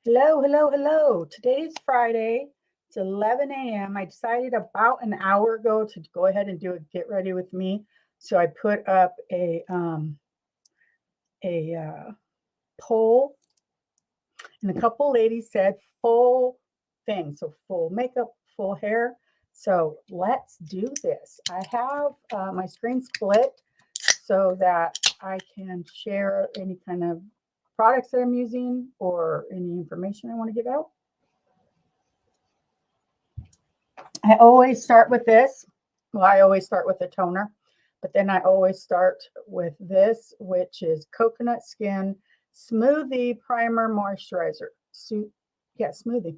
Hello, hello, hello. Today is Friday. It's 11 a.m. I decided about an hour ago to go ahead and do a get ready with me. So I put up a poll, and a couple ladies said full thing, so full makeup, full hair. So let's do this. I have my screen split so that I can share any kind of products that I'm using or any information I want to give out. I always start with this. Well, I always start with a toner, but then I always start with this, which is Coconut Skin Smoothie Primer Moisturizer. Smoothie.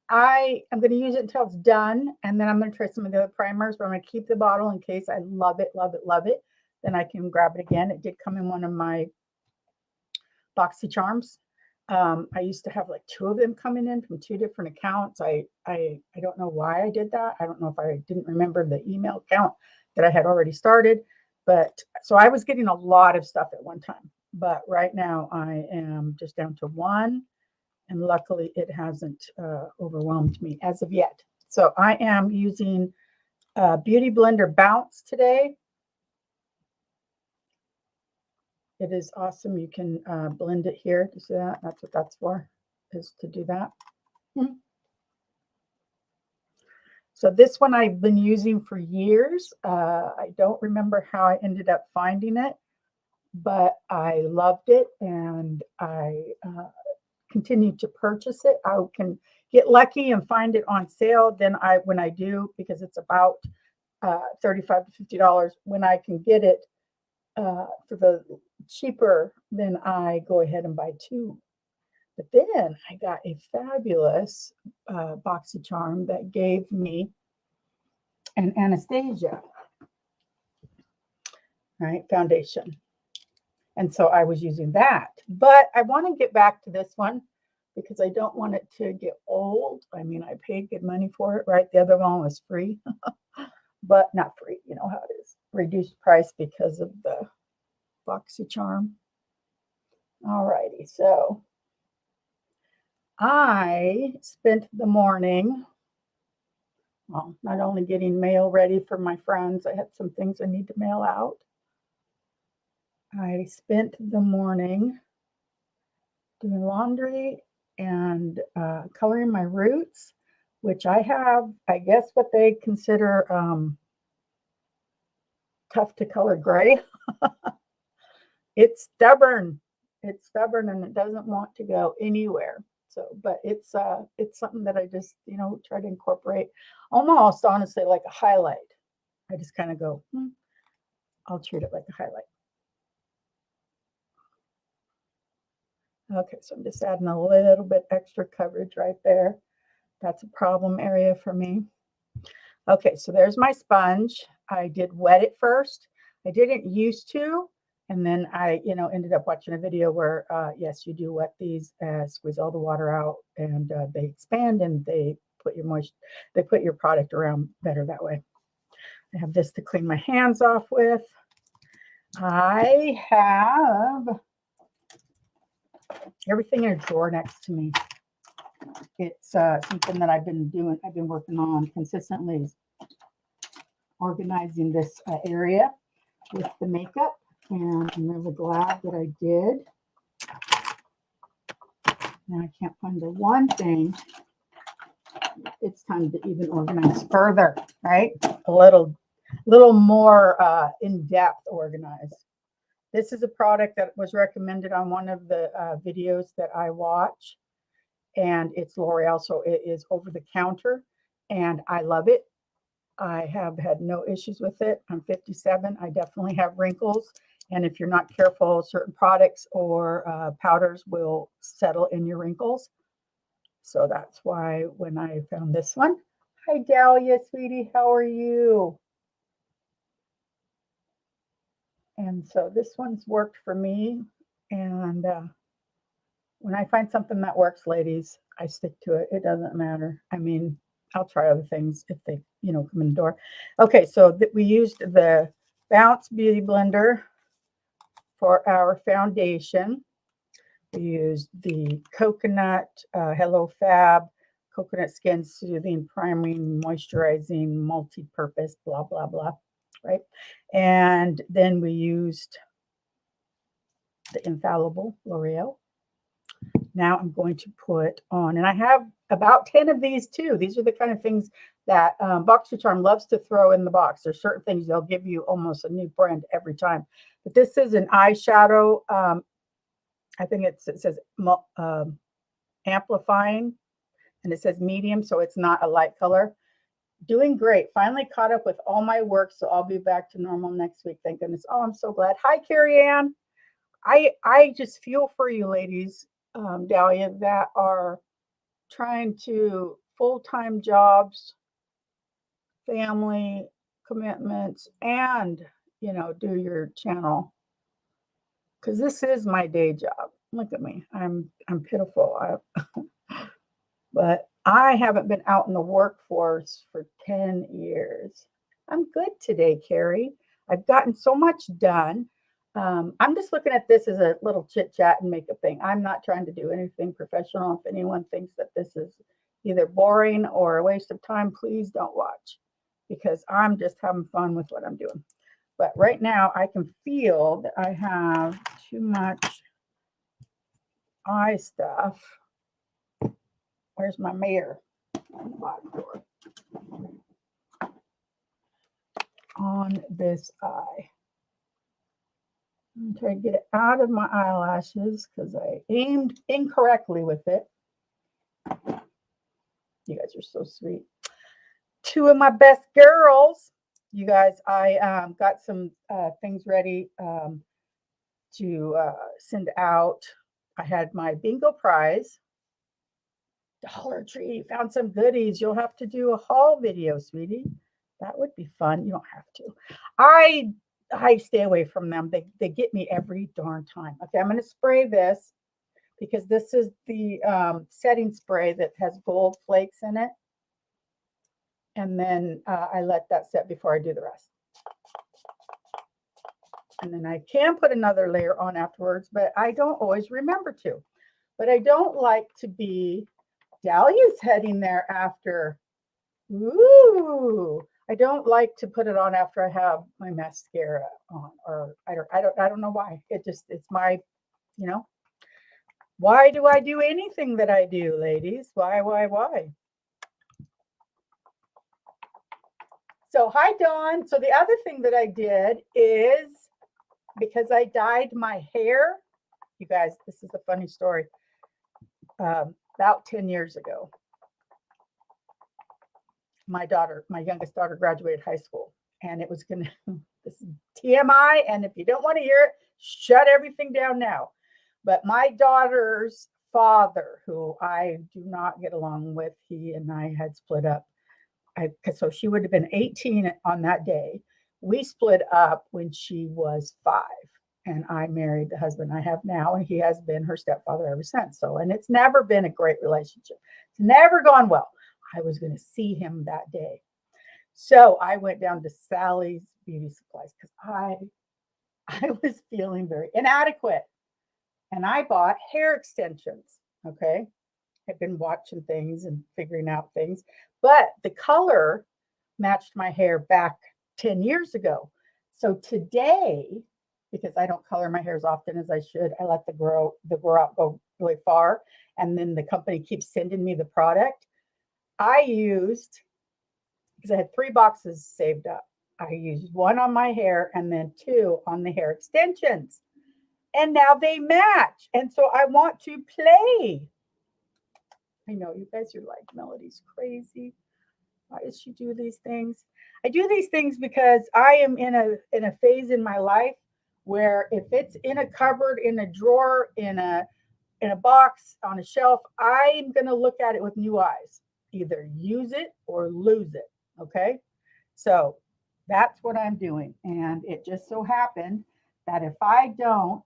I am going to use it until it's done, and then I'm going to try some of the other primers, but I'm going to keep the bottle in case I love it, love it, love it. Then I can grab it again. It did come in one of my Boxy Charms. I used to have like two of them coming in from two different accounts. I don't know why I did that. I don't know if I didn't remember the email account that I had already started, but so I was getting a lot of stuff at one time. But right now I am just down to one, and luckily it hasn't overwhelmed me as of yet. So I am using Beauty Blender Bounce today. It is awesome. You can blend it here. Do you see that? That's what that's for, is to do that. So this one I've been using for years. I don't remember how I ended up finding it, but I loved it, and I continue to purchase it. I can get lucky and find it on sale. Then when I do, because it's about $35 to $50, when I can get it for the cheaper, then I go ahead and buy two. But then I got a fabulous Boxy Charm that gave me an Anastasia, right, foundation. And so I was using that. But I want to get back to this one because I don't want it to get old. I mean, I paid good money for it, right? The other one was free, but not free. You know how it is. Reduced price because of the Boxy Charm. All righty, so I spent the morning, well, not only getting mail ready for my friends, I had some things I need to mail out. I spent the morning doing laundry and coloring my roots, which I have, I guess, what they consider tough to color gray. It's stubborn. It's stubborn, and it doesn't want to go anywhere. So, but it's something that I just, try to incorporate almost honestly like a highlight. I just kind of go, I'll treat it like a highlight. Okay, so I'm just adding a little bit extra coverage right there. That's a problem area for me. Okay, so there's my sponge. I did wet it first. I didn't used to. And then I, ended up watching a video where, yes, you do wet these, squeeze all the water out, and they expand, and they put your product around better that way. I have this to clean my hands off with. I have everything in a drawer next to me. It's something that I've been working on consistently, organizing this area with the makeup. And I'm really glad that I did. Now I can't find the one thing. It's time to even organize further, right? A little more in-depth organized. This is a product that was recommended on one of the videos that I watch, and it's L'Oreal, so it is over the counter, and I love it. I have had no issues with it. I'm 57. I definitely have wrinkles. And if you're not careful, certain products or powders will settle in your wrinkles. So that's why when I found this one, hi Dahlia, sweetie, how are you? And so this one's worked for me. And when I find something that works, ladies, I stick to it. It doesn't matter. I mean, I'll try other things if they, come in the door. Okay, so we used the Bounce Beauty Blender for our foundation. We used the coconut Hello Fab coconut skin soothing, priming, moisturizing, multi-purpose, blah, blah, blah, right? And then we used the infallible L'Oreal. Now I'm going to put on, and I have about 10 of these too. These are the kind of things that Boxer Charm loves to throw in the box. There's certain things they'll give you almost a new brand every time. But this is an eyeshadow. I think it says amplifying, and it says medium, so it's not a light color. Doing great. Finally caught up with all my work, so I'll be back to normal next week. Thank goodness. Oh, I'm so glad. Hi, Carrie Ann. I just feel for you ladies, Dahlia, that are trying to full-time jobs, family commitments, and, you know, do your channel. Because this is my day job. Look at me. I'm pitiful. But I haven't been out in the workforce for 10 years. I'm good today, Carrie. I've gotten so much done. I'm just looking at this as a little chit chat and makeup thing. I'm not trying to do anything professional. If anyone thinks that this is either boring or a waste of time, please don't watch, because I'm just having fun with what I'm doing. But right now I can feel that I have too much eye stuff. Where's my mirror? On the bottom drawer. On this eye. I'm trying to get it out of my eyelashes because I aimed incorrectly with it. You guys are so sweet. Two of my best girls. You guys, I got some things ready to send out. I had my bingo prize. Dollar Tree, found some goodies. You'll have to do a haul video, sweetie. That would be fun. You don't have to. I stay away from them. They get me every darn time. Okay, I'm going to spray this because this is the setting spray that has gold flakes in it. And then I let that set before I do the rest. And then I can put another layer on afterwards, but I don't always remember to. But I don't like to be, Dahlia's heading there after. Ooh, I don't like to put it on after I have my mascara on, or I don't know why. It's my, you know, why do I do anything that I do, ladies? Why? So hi, Dawn. So the other thing that I did is, because I dyed my hair, you guys, this is a funny story. About 10 years ago, my youngest daughter graduated high school, and it was gonna, this is TMI, and if you don't want to hear it, shut everything down now. But my daughter's father, who I do not get along with, he and I had split up. So she would have been 18 on that day. We split up when she was 5. And I married the husband I have now, and he has been her stepfather ever since. So, and it's never been a great relationship. It's never gone well. I was going to see him that day. So I went down to Sally's Beauty Supplies because I was feeling very inadequate. And I bought hair extensions. Okay. I've been watching things and figuring out things, but the color matched my hair back 10 years ago. So today, because I don't color my hair as often as I should, I let the grow out go really far. And then the company keeps sending me the product. I used, because I had 3 boxes saved up. I used 1 on my hair and then 2 on the hair extensions. And now they match. And so I want to play. I know you guys are like, Melody's crazy. Why does she do these things? I do these things because I am in a phase in my life where if it's in a cupboard, in a drawer, in a box, on a shelf, I'm going to look at it with new eyes. Either use it or lose it. Okay? So that's what I'm doing. And it just so happened that if I don't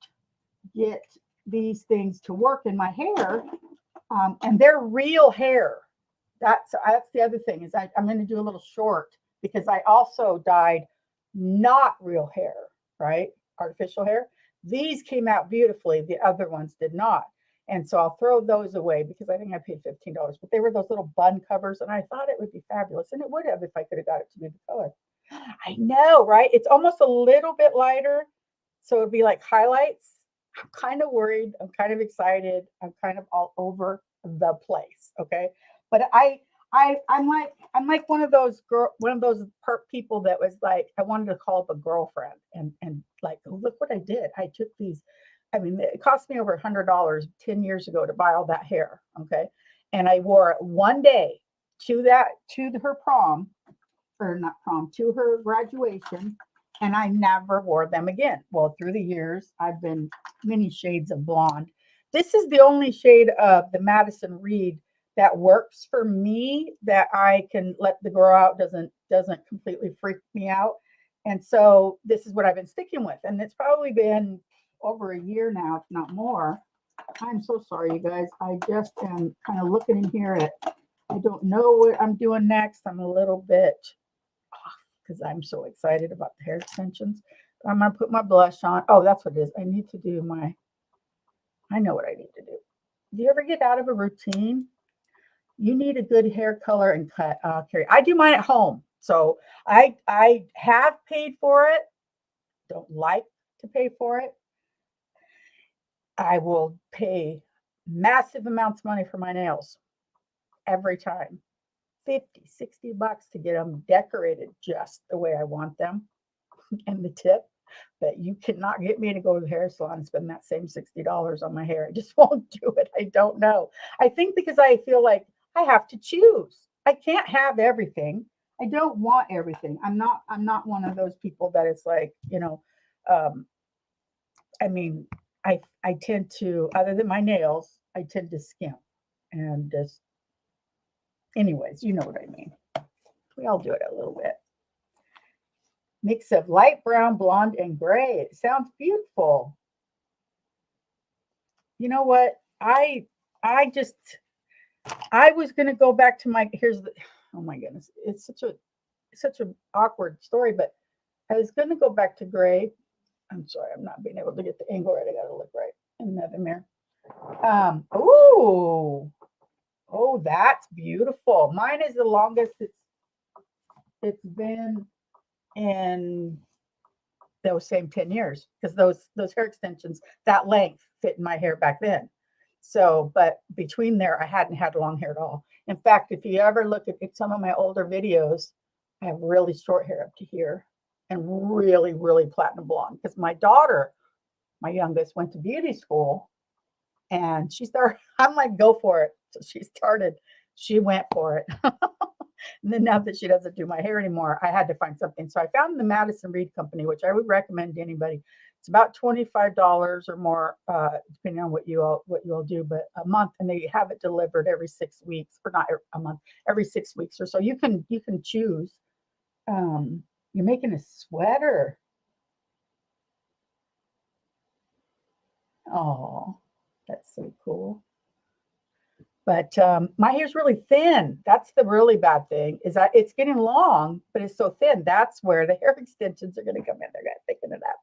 get these things to work in my hair, and they're real hair. That's the other thing is I'm going to do a little short because I also dyed not real hair, right? Artificial hair. These came out beautifully. The other ones did not. And so I'll throw those away because I think I paid $15. But they were those little bun covers, and I thought it would be fabulous. And it would have if I could have got it to be the color. I know, right? It's almost a little bit lighter. So it'd be like highlights. I'm kind of worried. I'm kind of excited. I'm kind of all over the place. Okay. But I'm like one of those people that was like, I wanted to call up a girlfriend and like, oh, look what I did. I took these. I mean, it cost me over $100 10 years ago to buy all that hair. Okay. And I wore it one day to her prom, or not prom, to her graduation, and I never wore them again. Well, through the years, I've been many shades of blonde. This is the only shade of the Madison Reed that works for me, that I can let the grow out, doesn't completely freak me out. And so this is what I've been sticking with. And it's probably been over a year now, if not more. I'm so sorry, you guys. I just am kind of looking in here at, I don't know what I'm doing next. I'm a little bit off because I'm so excited about the hair extensions. I'm going to put my blush on. Oh, that's what it is. I need to do I know what I need to do. Do you ever get out of a routine? You need a good hair color and cut. Carrie, I do mine at home. So I have paid for it. Don't like to pay for it. I will pay massive amounts of money for my nails every time. 50, 60 bucks to get them decorated just the way I want them. And the tip, that you cannot get me to go to the hair salon and spend that same $60 on my hair. I just won't do it. I don't know. I think because I feel like I have to choose. I can't have everything. I don't want everything. I'm not one of those people that it's like, I mean, I tend to, other than my nails, I tend to skimp and just, anyways, you know what I mean. We all do it a little bit. Mix of light brown, blonde, and gray. It sounds beautiful. You know what? I was gonna go back to my, oh my goodness, it's such an awkward story, but I was gonna go back to gray. I'm sorry, I'm not being able to get the angle right. I gotta look right in the mirror. Oh, that's beautiful. Mine is the longest it's been in those same 10 years, because those hair extensions that length fit in my hair back then. So, but between there, I hadn't had long hair at all. In fact, if you ever look at some of my older videos, I have really short hair up to here and really, really platinum blonde, because my daughter, my youngest, went to beauty school and she started, I'm like, go for it. So she went for it. And then now that she doesn't do my hair anymore, I had to find something. So I found the Madison Reed Company, which I would recommend to anybody. It's about $25 or more, depending on what you all do, but a month, and they have it delivered every 6 weeks, or not a month, every 6 weeks or so. You can choose. You're making a sweater. Oh, that's so cool. But my hair's really thin. That's the really bad thing, is that it's getting long, but it's so thin. That's where the hair extensions are going to come in. They're going to thicken it up.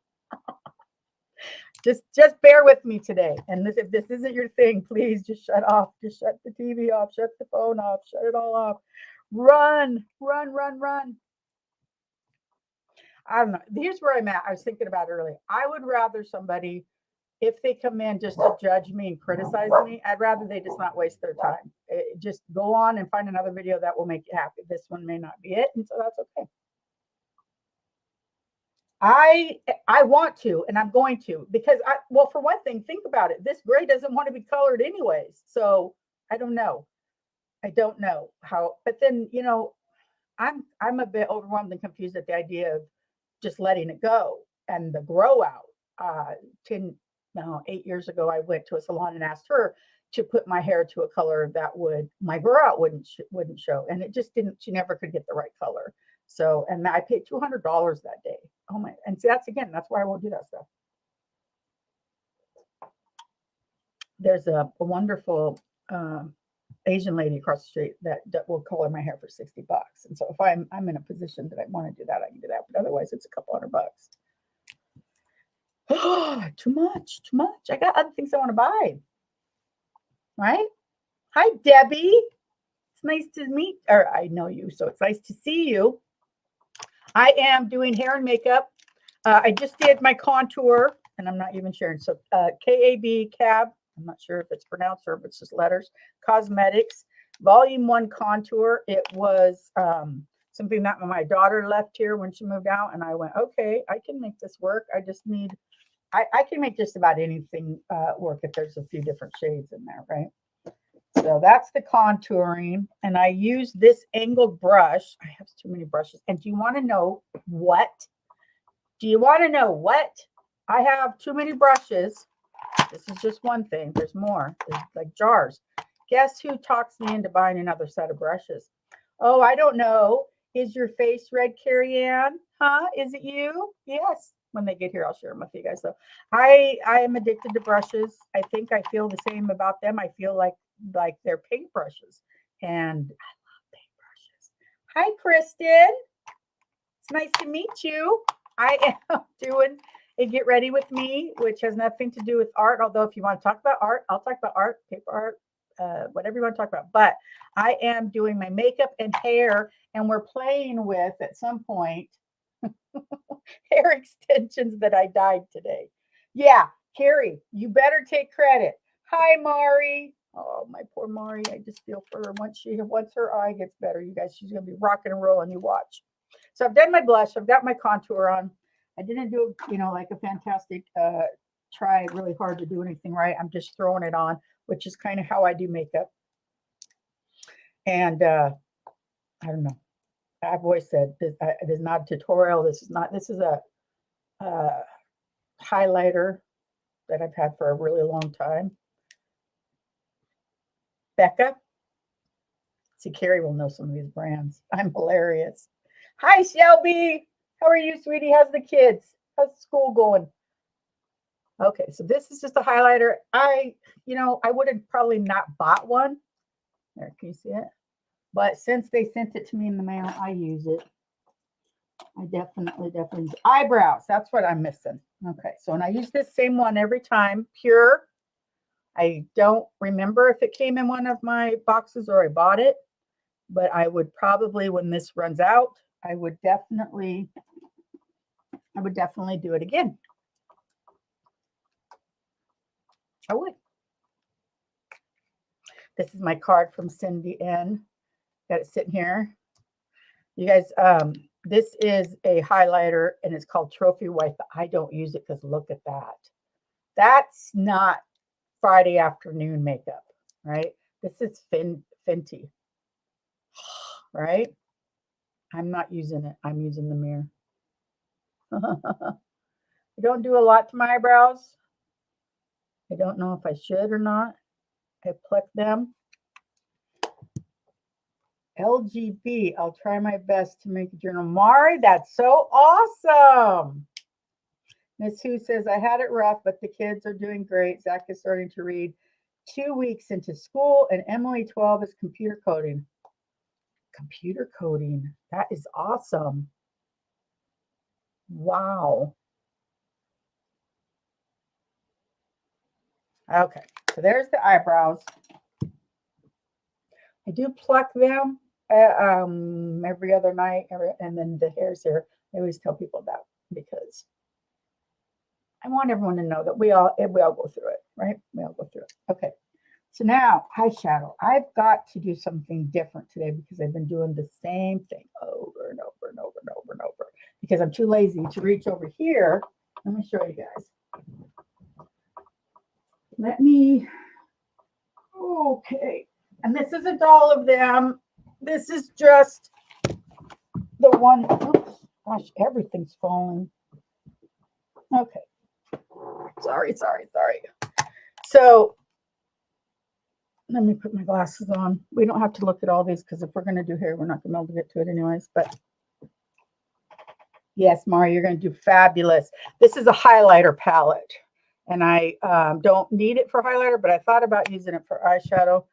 Just bear with me today. And if this isn't your thing, please just shut off. Just shut the TV off. Shut the phone off. Shut it all off. Run, run, run, run. I don't know. Here's where I'm at. I was thinking about it earlier. I would rather somebody, if they come in just to judge me and criticize me, I'd rather they just not waste their time. Just go on and find another video that will make you happy. This one may not be it, and so that's okay. I want to, and I'm going to, because well, for one thing, think about it. This gray doesn't want to be colored anyways. So I don't know how, but then, I'm a bit overwhelmed and confused at the idea of just letting it go and the grow out. 8 years ago, I went to a salon and asked her to put my hair to a color that my grow out wouldn't show. And it just didn't, she never could get the right color. So, and I paid $200 that day. Oh my, and see, that's why I won't do that stuff. There's a wonderful Asian lady across the street that will color my hair for 60 bucks. And so if I'm in a position that I want to do that, I can do that. But otherwise it's a couple $100. Oh, too much. I got other things I want to buy. right? Hi, Debbie. It's nice to meet, or I know you, so it's nice to see you. I am doing hair and makeup. I just did my contour, and I'm not even sharing. So KAB, CAB, I'm not sure if it's pronounced or if it's just letters, Cosmetics, Volume 1 Contour. It was something that my daughter left here when she moved out, and I went, okay, I can make this work. I just need, I can make just about anything work if there's a few different shades in there, right? So that's the contouring, and I use this angled brush. I have too many brushes. And do you want to know what? Do you want to know what? I have too many brushes. This is just one thing. There's more. There's like jars. Guess who talks me into buying another set of brushes? Oh, I don't know. Is your face red, Carrie Ann? Huh? Is it you? Yes. When they get here, I'll share them with you guys. So I am addicted to brushes. I think I feel the same about them. I feel like they're paintbrushes. And I love paintbrushes. Hi, Kristen. It's nice to meet you. I am doing a Get Ready With Me, which has nothing to do with art. Although if you want to talk about art, I'll talk about art, paper art, whatever you want to talk about. But I am doing my makeup and hair, and we're playing with, at some point, hair extensions that I dyed today. Yeah, Carrie, you better take credit. Hi, Mari. Oh, my poor Mari. I just feel for her. Once her eye gets better, you guys, she's gonna be rocking and rolling. You watch. So I've done my blush. I've got my contour on. I didn't do, like a fantastic try really hard to do anything right. I'm just throwing it on, which is kind of how I do makeup. And I don't know. I've always said this is not a tutorial. This is a highlighter that I've had for a really long time. Becca. See, Carrie will know some of these brands. I'm hilarious. Hi, Shelby. How are you, sweetie? How's the kids? How's school going? Okay, so this is just a highlighter. I would have probably not bought one. There, can you see it? But since they sent it to me in the mail, I use it. I definitely use eyebrows. That's what I'm missing. Okay, so and I use this same one every time. Pure. I don't remember if it came in one of my boxes or I bought it, but I would probably, when this runs out, I would definitely do it again. I would. This is my card from Cindy N. Got it sitting here. You guys, this is a highlighter and it's called Trophy Wife, but I don't use it because look at that. That's not Friday afternoon makeup, right? This is Fenty, right? I'm not using it. I'm using the mirror. I don't do a lot to my eyebrows. I don't know if I should or not. I pluck them. LGB, I'll try my best to make a journal. Mari, that's so awesome. Miss Who says, I had it rough, but the kids are doing great. Zach is starting to read 2 weeks into school, and Emily, 12, is computer coding. Computer coding. That is awesome. Wow. Okay, so there's the eyebrows. I do pluck them every other night, and then the hairs here. I always tell people that because I want everyone to know that we all go through it, right? We all go through it. Okay, so now eyeshadow. I've got to do something different today because I've been doing the same thing over and over and over and over and over because I'm too lazy to reach over here. Let me show you guys. Okay. And this isn't all of them. This is just the one. Oops, gosh, everything's falling. Okay. Sorry. So let me put my glasses on. We don't have to look at all these because if we're going to do hair, we're not going to be able to get to it anyways. But yes, Mari, you're going to do fabulous. This is a highlighter palette. And I don't need it for highlighter, but I thought about using it for eyeshadow.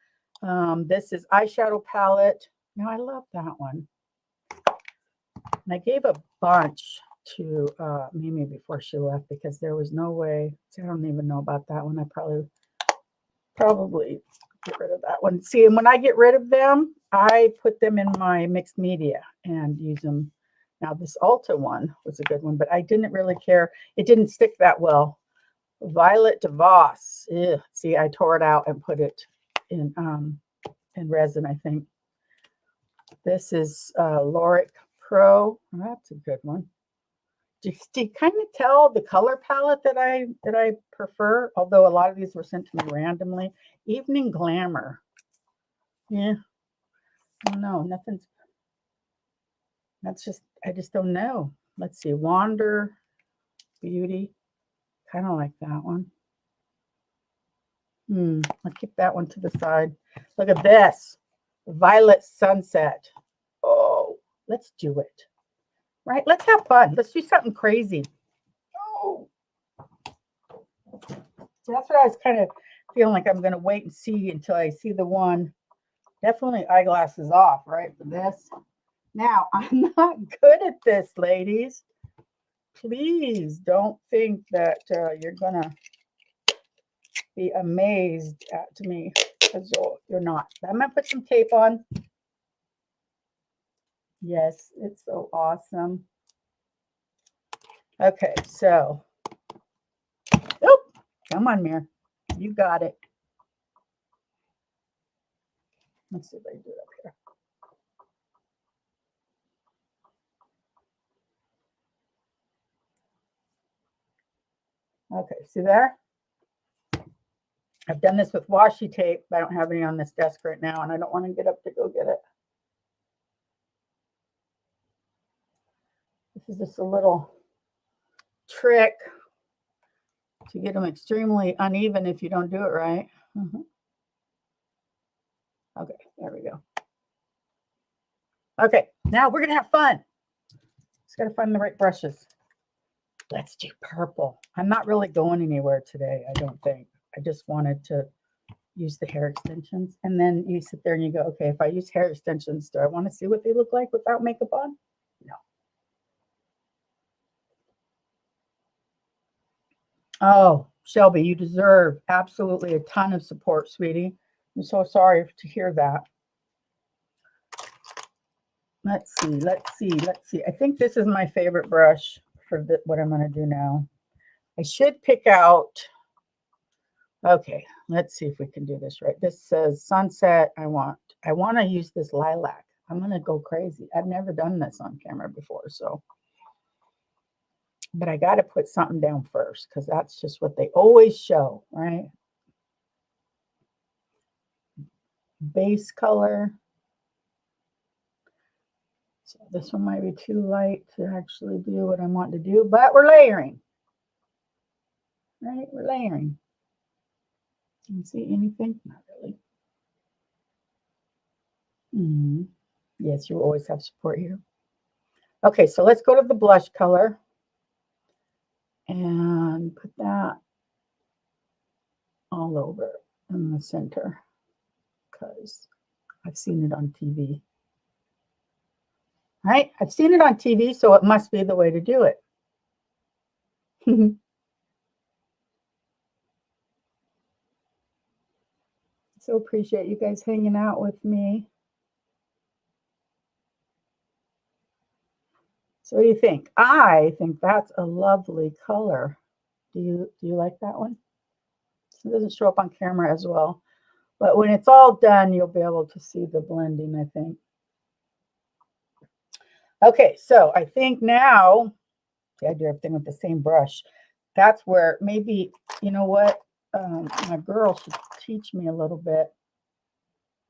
This is eyeshadow palette. Now, I love that one. And I gave a bunch to Mimi before she left because there was no way. See, I don't even know about that one. I probably get rid of that one. See, and when I get rid of them, I put them in my mixed media and use them. Now, this Ulta one was a good one, but I didn't really care. It didn't stick that well. Violet DeVos. Ugh. See, I tore it out and put it in resin, I think. This is Loric Pro. That's a good one. Do you kind of tell the color palette that I prefer? Although a lot of these were sent to me randomly. Evening Glamour. Yeah. I don't know. Nothing's. That's just. I just don't know. Let's see. Wander Beauty. Kind of like that one. I'll keep that one to the side. Look at this. Violet Sunset. Oh, let's do it. Right? Let's have fun. Let's do something crazy. Oh. So that's what I was kind of feeling like I'm going to wait and see until I see the one. Definitely eyeglasses off, right, for this. Now, I'm not good at this, ladies. Please don't think that you're going to be amazed at me, because you're not. I'm going to put some tape on. Yes, it's so awesome. Okay, so. Oh, come on, Mir. You got it. Let's see if I can do it up here. Okay, see there? I've done this with washi tape, but I don't have any on this desk right now, and I don't want to get up to go get it. This is just a little trick to get them extremely uneven if you don't do it right. Okay, there we go. Okay, now we're going to have fun. Just got to find the right brushes. Let's do purple. I'm not really going anywhere today, I don't think. I just wanted to use the hair extensions. And then you sit there and you go, okay, if I use hair extensions, do I want to see what they look like without makeup on? No. Oh, Shelby, you deserve absolutely a ton of support, sweetie. I'm so sorry to hear that. Let's see. I think this is my favorite brush for what I'm going to do now. I should pick out. Okay, let's see if we can do this right. This says Sunset. I want to use this lilac. I'm going to go crazy. I've never done this on camera before, so. But I got to put something down first because that's just what they always show, right? Base color. So this one might be too light to actually do what I want to do, but we're layering. Right? We're layering. Can you see anything? Not really. Yes, you always have support here. Okay, so let's go to the blush color and put that all over in the center because I've seen it on TV. Right? I've seen it on TV, so it must be the way to do it. So appreciate you guys hanging out with me. So what do you think? I think that's a lovely color. Do you like that one? It doesn't show up on camera as well, but when it's all done, you'll be able to see the blending, I think. Okay, so I think now, see, I do everything with the same brush. That's where maybe, you know what, my girl should teach me a little bit.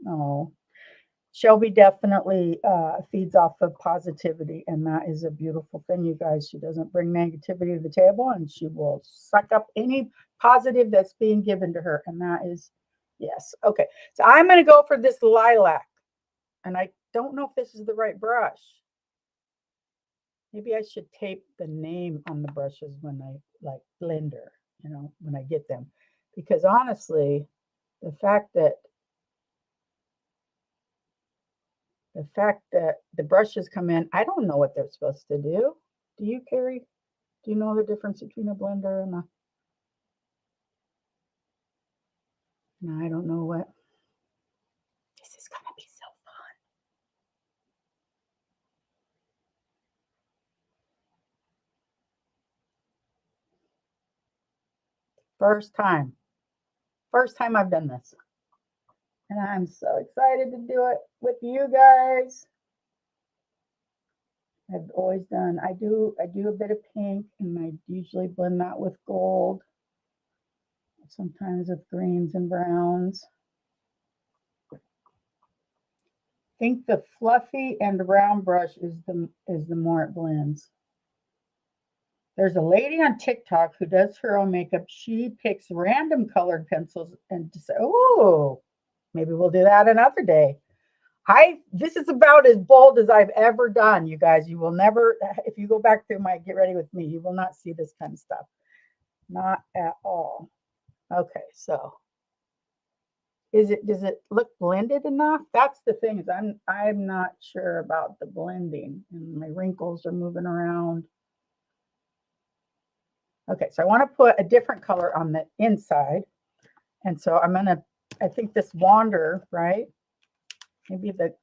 Oh, Shelby definitely feeds off of positivity, and that is a beautiful thing, you guys. She doesn't bring negativity to the table, and she will suck up any positive that's being given to her, and that is, yes. Okay, so I'm going to go for this lilac, and I don't know if this is the right brush. Maybe I should tape the name on the brushes when I like blender, you know, when I get them, because honestly, the fact that the brushes come in, I don't know what they're supposed to do. Do you, Carrie? Do you know the difference between a blender and a... No, I don't know what. First time. First time I've done this. And I'm so excited to do it with you guys. I've always done, I do a bit of pink, and I usually blend that with gold, sometimes with greens and browns. I think the fluffy and round brush is the more it blends. There's a lady on TikTok who does her own makeup. She picks random colored pencils and just, oh, maybe we'll do that another day. This is about as bold as I've ever done, you guys. You will never, if you go back through my Get Ready With Me, you will not see this kind of stuff. Not at all. Okay, so does it look blended enough? That's the thing, is I'm not sure about the blending, and my wrinkles are moving around. Okay, so I want to put a different color on the inside. And so I think this Wander, right? Maybe the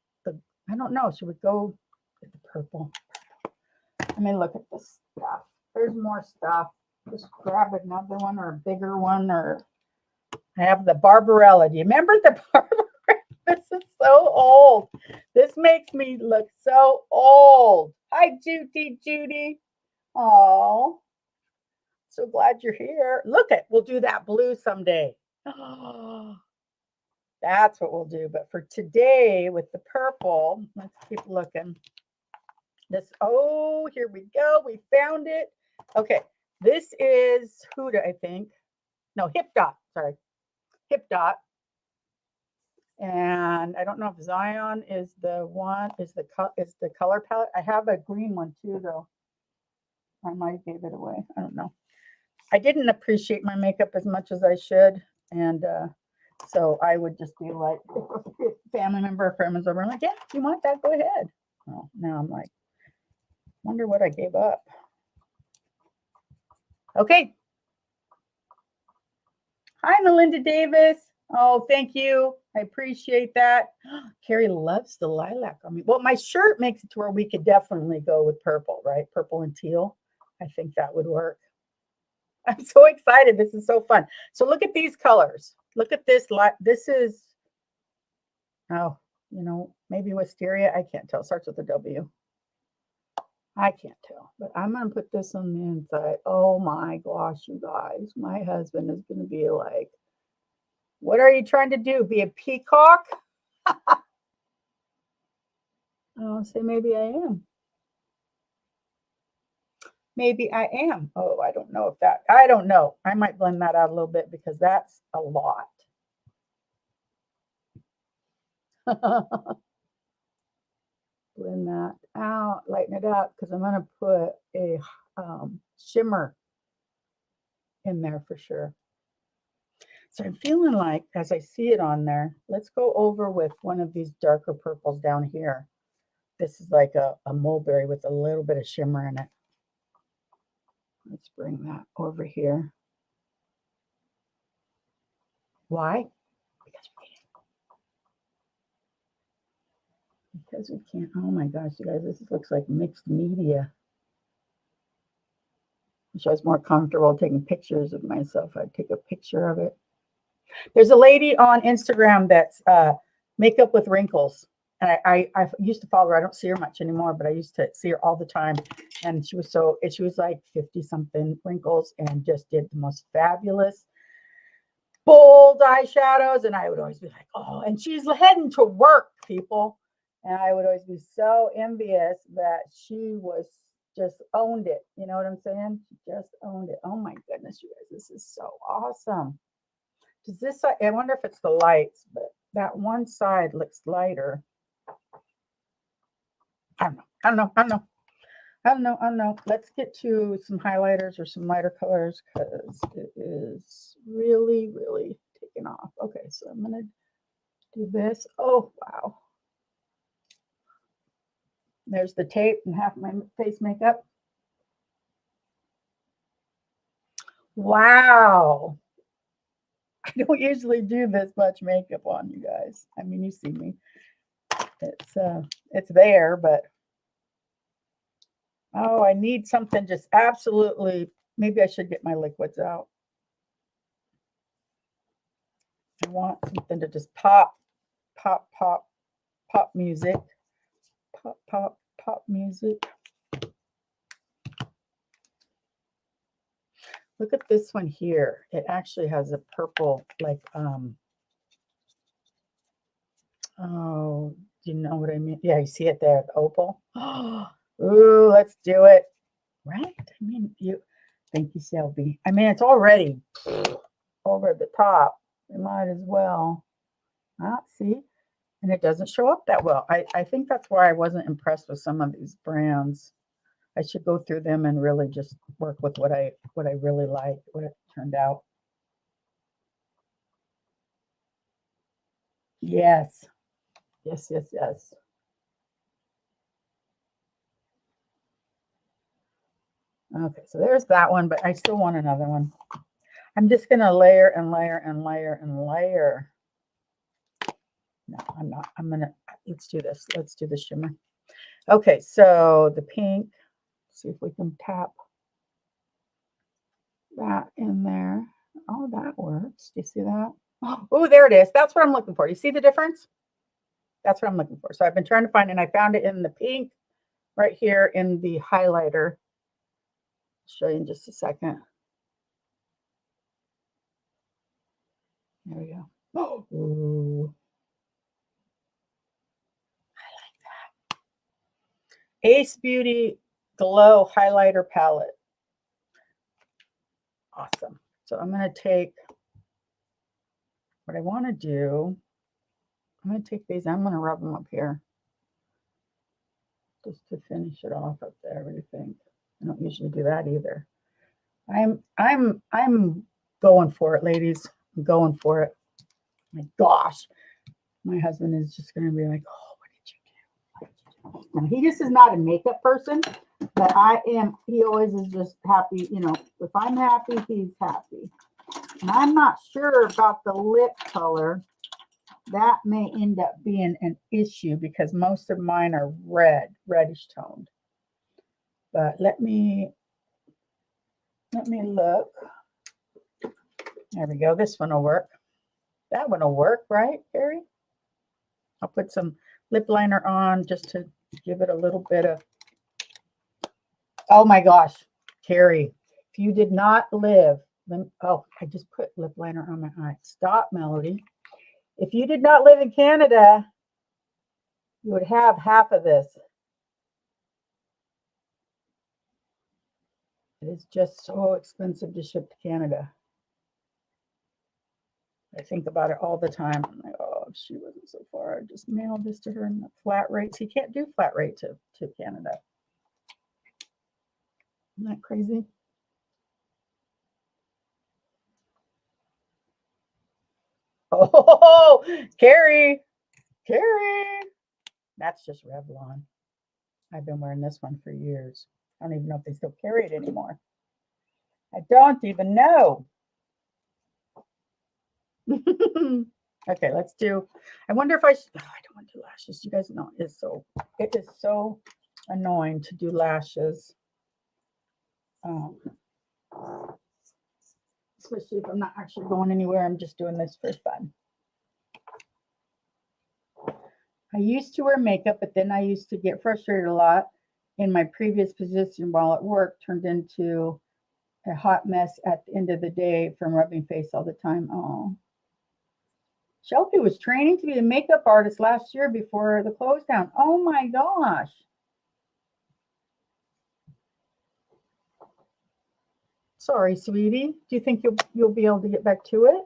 I don't know, should we go with the purple? Let me look at this stuff. There's more stuff. Just grab another one, or a bigger one, or I have the Barbarella. Do you remember the Barbarella? This is so old. This makes me look so old. Hi, Judy. Oh, so glad you're here. Look we'll do that blue someday. Oh, that's what we'll do. But for today, with the purple, let's keep looking. Here we go. We found it. Okay, this is Huda, I think. No, Hip Dot. Sorry, Hip Dot. And I don't know if Zion is the color palette. I have a green one too, though. I might have gave it away. I don't know. I didn't appreciate my makeup as much as I should, and so I would just be like, if a family member or friend was over, I'm like, yeah, if you want that, go ahead. Well, now I'm like, wonder what I gave up. Okay. Hi, Melinda Davis. Oh, thank you. I appreciate that. Carrie loves the lilac on me. Well, my shirt makes it to where we could definitely go with purple, right? Purple and teal. I think that would work. I'm so excited. This is so fun. So look at these colors. Look at this. This is, maybe wisteria. I can't tell. It starts with a W. I can't tell, but I'm going to put this on the inside. Oh my gosh, you guys. My husband is going to be like, what are you trying to do? Be a peacock? I'll say maybe I am. Maybe I am. Oh, I don't know I don't know. I might blend that out a little bit because that's a lot. Blend that out, lighten it up, because I'm going to put a shimmer in there for sure. So I'm feeling like, as I see it on there, let's go over with one of these darker purples down here. This is like a mulberry with a little bit of shimmer in it. Let's bring that over here. Why? Because we can't. Oh my gosh, you guys, this looks like mixed media. I wish I was more comfortable taking pictures of myself. I'd take a picture of it. There's a lady on Instagram that's makeup with wrinkles. And I used to follow her. I don't see her much anymore, but I used to see her all the time. And she was like 50 something wrinkles and just did the most fabulous bold eyeshadows. And I would always be like, oh, and she's heading to work, people. And I would always be so envious that she was just owned it. You know what I'm saying? She just owned it. Oh my goodness, you guys, this is so awesome. Does this, I wonder if it's the lights, but that one side looks lighter. I don't know. Let's get to some highlighters or some lighter colors because it is really, really taking off. Okay, so I'm going to do this. Oh, wow. There's the tape and half my face makeup. Wow. I don't usually do this much makeup on you guys. I mean, you see me. It's there, but oh, I need something just absolutely. Maybe I should get my liquids out. I want something to just pop, pop, pop, pop music. Pop, pop, pop music. Look at this one here. It actually has a purple, like, oh, do you know what I mean? Yeah, you see it there, the opal. Ooh, let's do it. Right? I mean, thank you, Shelby. I mean, it's already over the top. We might as well. See? And it doesn't show up that well. I think that's why I wasn't impressed with some of these brands. I should go through them and really just work with what I really like, what it turned out. Yes. Yes, yes, yes. Okay, so there's that one, but I still want another one. I'm just going to layer and layer and layer and layer. No, I'm not. I'm going to, let's do this. Let's do the shimmer. Okay, so the pink, see if we can tap that in there. Oh, that works. Do you see that? Oh, there it is. That's what I'm looking for. You see the difference? That's what I'm looking for. So I've been trying to find, and I found it in the pink right here in the highlighter. I'll show you in just a second. There we go. Oh, ooh. I like that. Ace Beauty Glow Highlighter Palette. Awesome. So I'm going to take what I want to do. I'm going to take these. I'm going to rub them up here just to finish it off up there. What do you think? I don't usually do that either. I'm going for it, ladies. I'm going for it. My gosh, my husband is just going to be like, "Oh, what did you do?" Now, he just is not a makeup person, but I am. He always is just happy. You know, if I'm happy, he's happy. And I'm not sure about the lip color. That may end up being an issue because most of mine are reddish toned. But let me look. There we go. This one will work. That one will work, right, Carrie? I'll put some lip liner on just to give it a little bit of. Oh my gosh, Carrie, if you did not live, oh, I just put lip liner on my eye. Stop, Melody. If you did not live in Canada, you would have half of this. It is just so expensive to ship to Canada. I think about it all the time. I'm like, oh, if she wasn't so far, I'd just mail this to her in the flat rates. You can't do flat rate to Canada. Isn't that crazy? Oh, Carrie. That's just Revlon. I've been wearing this one for years. I don't even know if they still carry it anymore. I don't even know. Okay, let's do. I wonder if I should. Oh, I don't want to do lashes. You guys know it is so annoying to do lashes. Especially if I'm not actually going anywhere. I'm just doing this for fun. I used to wear makeup, but then I used to get frustrated a lot in my previous position while at work, turned into a hot mess at the end of the day from rubbing face all the time. Oh. Shelby was training to be a makeup artist last year before the close down. Oh my gosh. Sorry, sweetie. Do you think you'll be able to get back to it?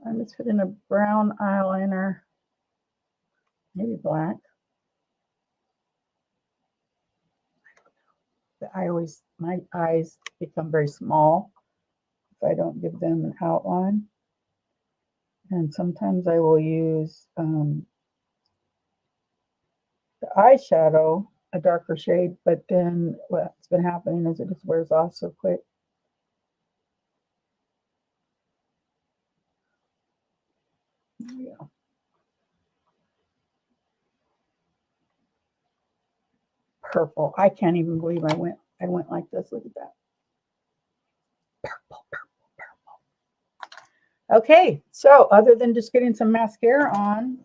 I'm just putting a brown eyeliner, maybe black. My eyes become very small if I don't give them an outline. And sometimes I will use the eyeshadow, a darker shade, but then what's been happening is it just wears off so quick. There we go. Purple. I can't even believe I went I went like this. Look at that. Purple, purple, purple. Okay, so other than just getting some mascara on,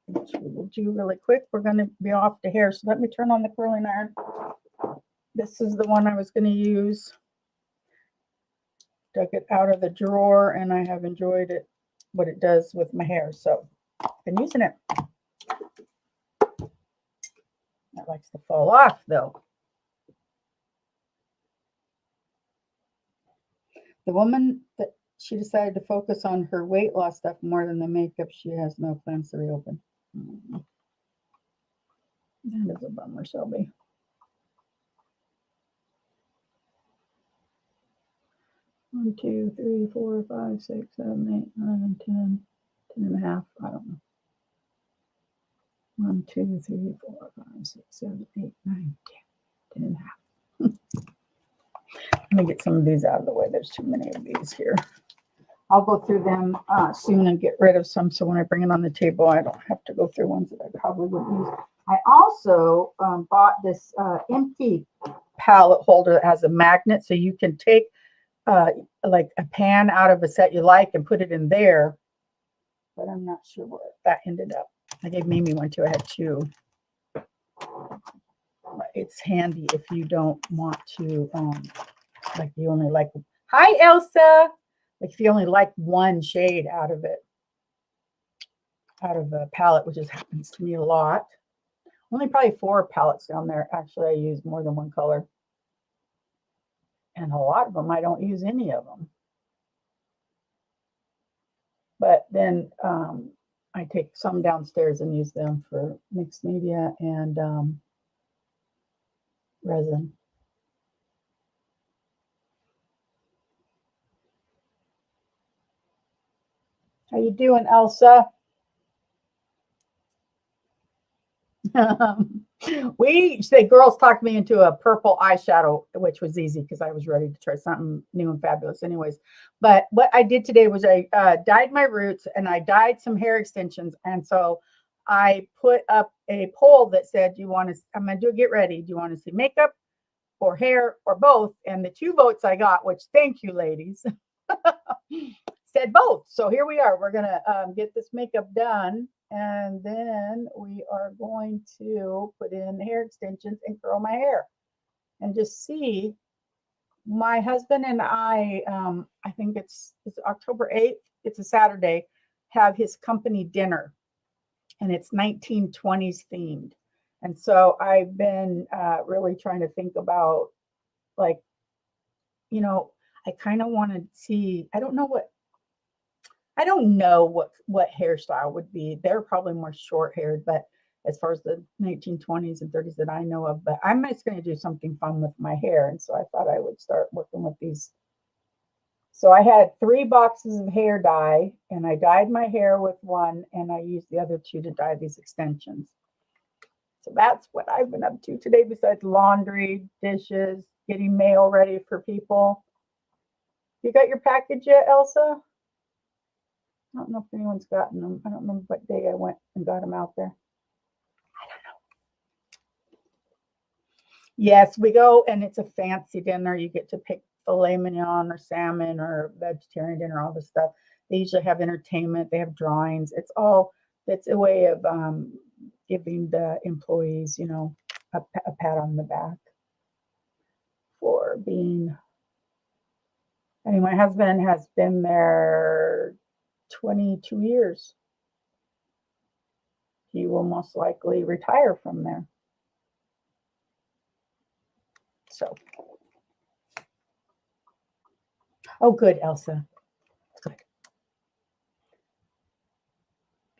which we will do really quick, we're going to be off to hair. So let me turn on the curling iron. This is the one I was going to use. Took it out of the drawer, and I have enjoyed it, what it does with my hair. So I've been using it. That likes to fall off, though. The woman that she decided to focus on her weight loss stuff more than the makeup. She has no plans to reopen. That is a bummer, Shelby. One, 2, 3, 4, 5, 6, 7, 8, 9, 10, 10 and a half. I don't know. 1, 2, 3, 4, 5, 6, 7, 8, 9, 10, 10 and a half. Let me get some of these out of the way. There's too many of these here. I'll go through them soon and get rid of some, so when I bring it on the table, I don't have to go through ones that I probably wouldn't use. I also bought this empty palette holder that has a magnet, so you can take like a pan out of a set you like and put it in there. But I'm not sure where that ended up. I gave Mimi one too. I had two. It's handy if you don't want to, like you only like, hi Elsa, like if you only like one shade out of it, out of the palette, which just happens to me a lot. Only probably 4 palettes down there. Actually, I use more than one color. And a lot of them, I don't use any of them. But then I take some downstairs and use them for mixed media and resin. How you doing, Elsa? The girls talked me into a purple eyeshadow, which was easy because I was ready to try something new and fabulous anyways. But what I did today was I dyed my roots and I dyed some hair extensions. And so I put up a poll that said, I'm going to do a get ready. Do you want to see makeup or hair or both? And the 2 votes I got, which thank you, ladies, said both. So here we are. We're going to get this makeup done. And then we are going to put in hair extensions and curl my hair and just see. My husband and I think it's October 8th. It's a Saturday, have his company dinner, and it's 1920s themed. And so I've been really trying to think about, like, I kind of want to see, I don't know what hairstyle would be. They're probably more short-haired, but as far as the 1920s and 30s that I know of, but I'm just going to do something fun with my hair. And so I thought I would start working with these. So I had 3 boxes of hair dye, and I dyed my hair with one, and I used the other 2 to dye these extensions. So that's what I've been up to today, besides laundry, dishes, getting mail ready for people. You got your package yet, Elsa? I don't know if anyone's gotten them. I don't remember what day I went and got them out there. I don't know. Yes, we go, and it's a fancy dinner. You get to pick filet mignon or salmon or vegetarian dinner, all this stuff. They usually have entertainment. They have drawings. It's a way of giving the employees, a pat on the back for being. I mean, my husband has been there 22 years. He will most likely retire from there. So, oh, good, Elsa. Good.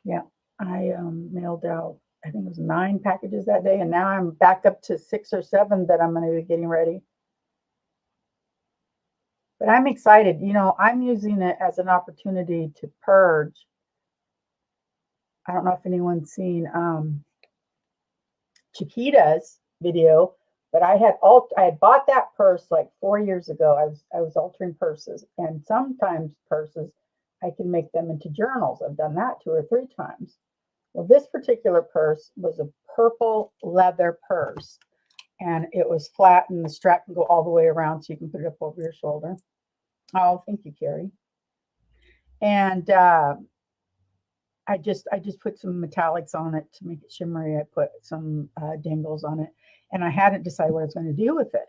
Yeah, I mailed out, I think it was 9 packages that day, and now I'm back up to 6 or 7 that I'm going to be getting ready. But I'm excited. I'm using it as an opportunity to purge. I don't know if anyone's seen Chiquita's video, but I had bought that purse like 4 years ago. I was altering purses, and sometimes purses I can make them into journals. I've done that 2 or 3 times. Well, this particular purse was a purple leather purse, and it was flat, and the strap can go all the way around, so you can put it up over your shoulder. Oh, thank you, Carrie. And I just put some metallics on it to make it shimmery. I put some dangles on it, and I hadn't decided what I was going to do with it.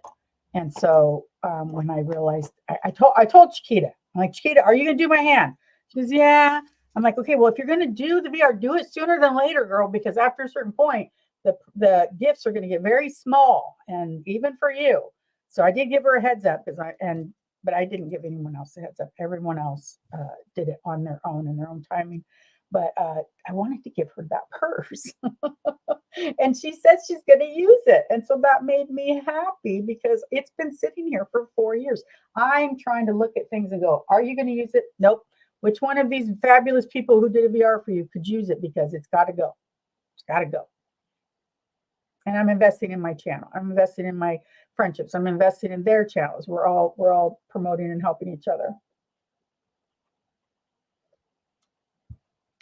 And so when I realized, I told Chiquita, I'm like, Chiquita, are you going to do my hand? She goes, yeah. I'm like, okay, well, if you're going to do the VR, do it sooner than later, girl, because after a certain point, the gifts are going to get very small, and even for you. So I did give her a heads up but I didn't give anyone else a heads up. Everyone else did it on their own in their own timing. But I wanted to give her that purse. And she said she's going to use it. And so that made me happy because it's been sitting here for 4 years. I'm trying to look at things and go, are you going to use it? Nope. Which one of these fabulous people who did a VR for you could use it? Because it's got to go. It's got to go. And I'm investing in my channel. I'm investing in my friendships. I'm investing in their channels. We're all promoting and helping each other.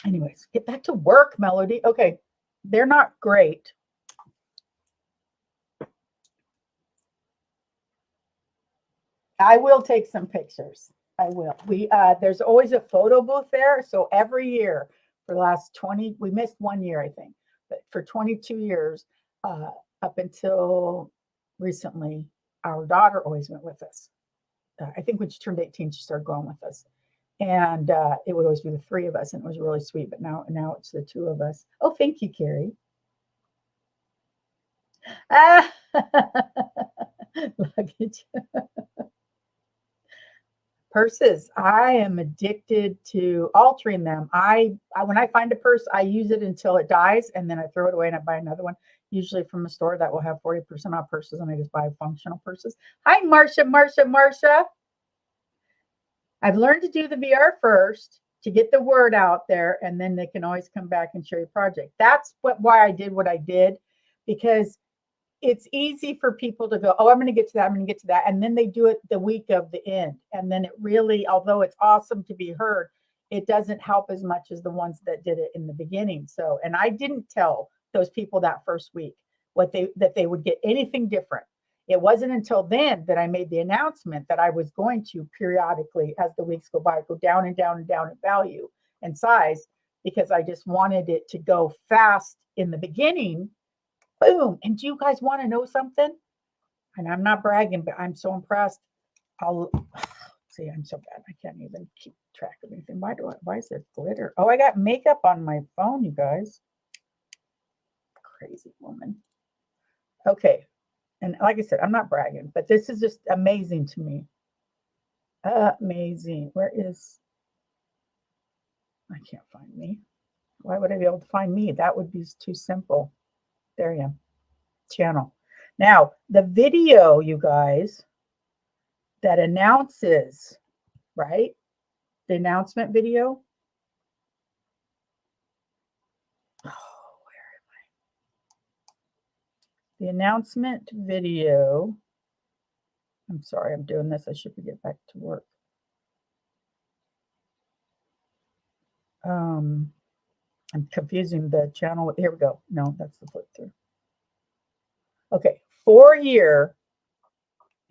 Anyways, get back to work, Melody. Okay, they're not great. I will take some pictures. I will. There's always a photo booth there. So every year for the last 20, we missed 1 year, I think, but for 22 years, up until recently, our daughter always went with us. I think when she turned 18, she started going with us. And it would always be the three of us, and it was really sweet. But now it's the two of us. Oh, thank you, Carrie. Luggage. Purses. I am addicted to altering them. When I find a purse, I use it until it dies, and then I throw it away and I buy another one, usually from a store that will have 40% off purses, and I just buy functional purses. Hi, Marcia. I've learned to do the VR first to get the word out there, and then they can always come back and share your project. That's why I did what I did, because it's easy for people to go, oh, I'm going to get to that. And then they do it the week of the end. And then it really, although it's awesome to be heard, it doesn't help as much as the ones that did it in the beginning. So, and I didn't tell those people that first week that they would get anything different. It wasn't until then that I made the announcement that I was going to periodically, as the weeks go by, go down and down and down in value and size, because I just wanted it to go fast in the beginning. Boom. And do you guys want to know something? And I'm not bragging, but I'm so impressed. I'm so bad. I can't even keep track of anything. Why is there glitter? Oh, I got makeup on my phone, you guys. Crazy woman. Okay. And like I said, I'm not bragging, but this is just amazing to me. Amazing. I can't find me. Why would I be able to find me? That would be too simple. There I am. Channel. Now, the video, you guys, that announces, right? The announcement video. Oh, where am I? The announcement video. I'm sorry, I'm doing this. I should get back to work. I'm confusing the channel. Here we go. No, that's the flip through. Okay, 4-year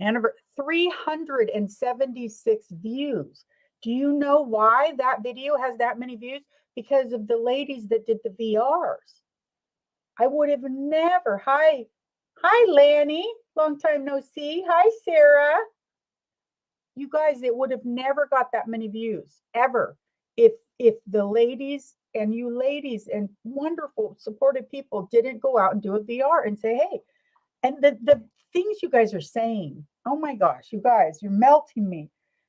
anniversary, 376 views. Do you know why that video has that many views? Because of the ladies that did the VRs. I would have never. Hi, Lanny. Long time no see. Hi, Sarah. You guys, it would have never got that many views ever if the ladies and you ladies and wonderful supportive people didn't go out and do a VR and say, hey, and the things you guys are saying, oh my gosh, you guys, you're melting me.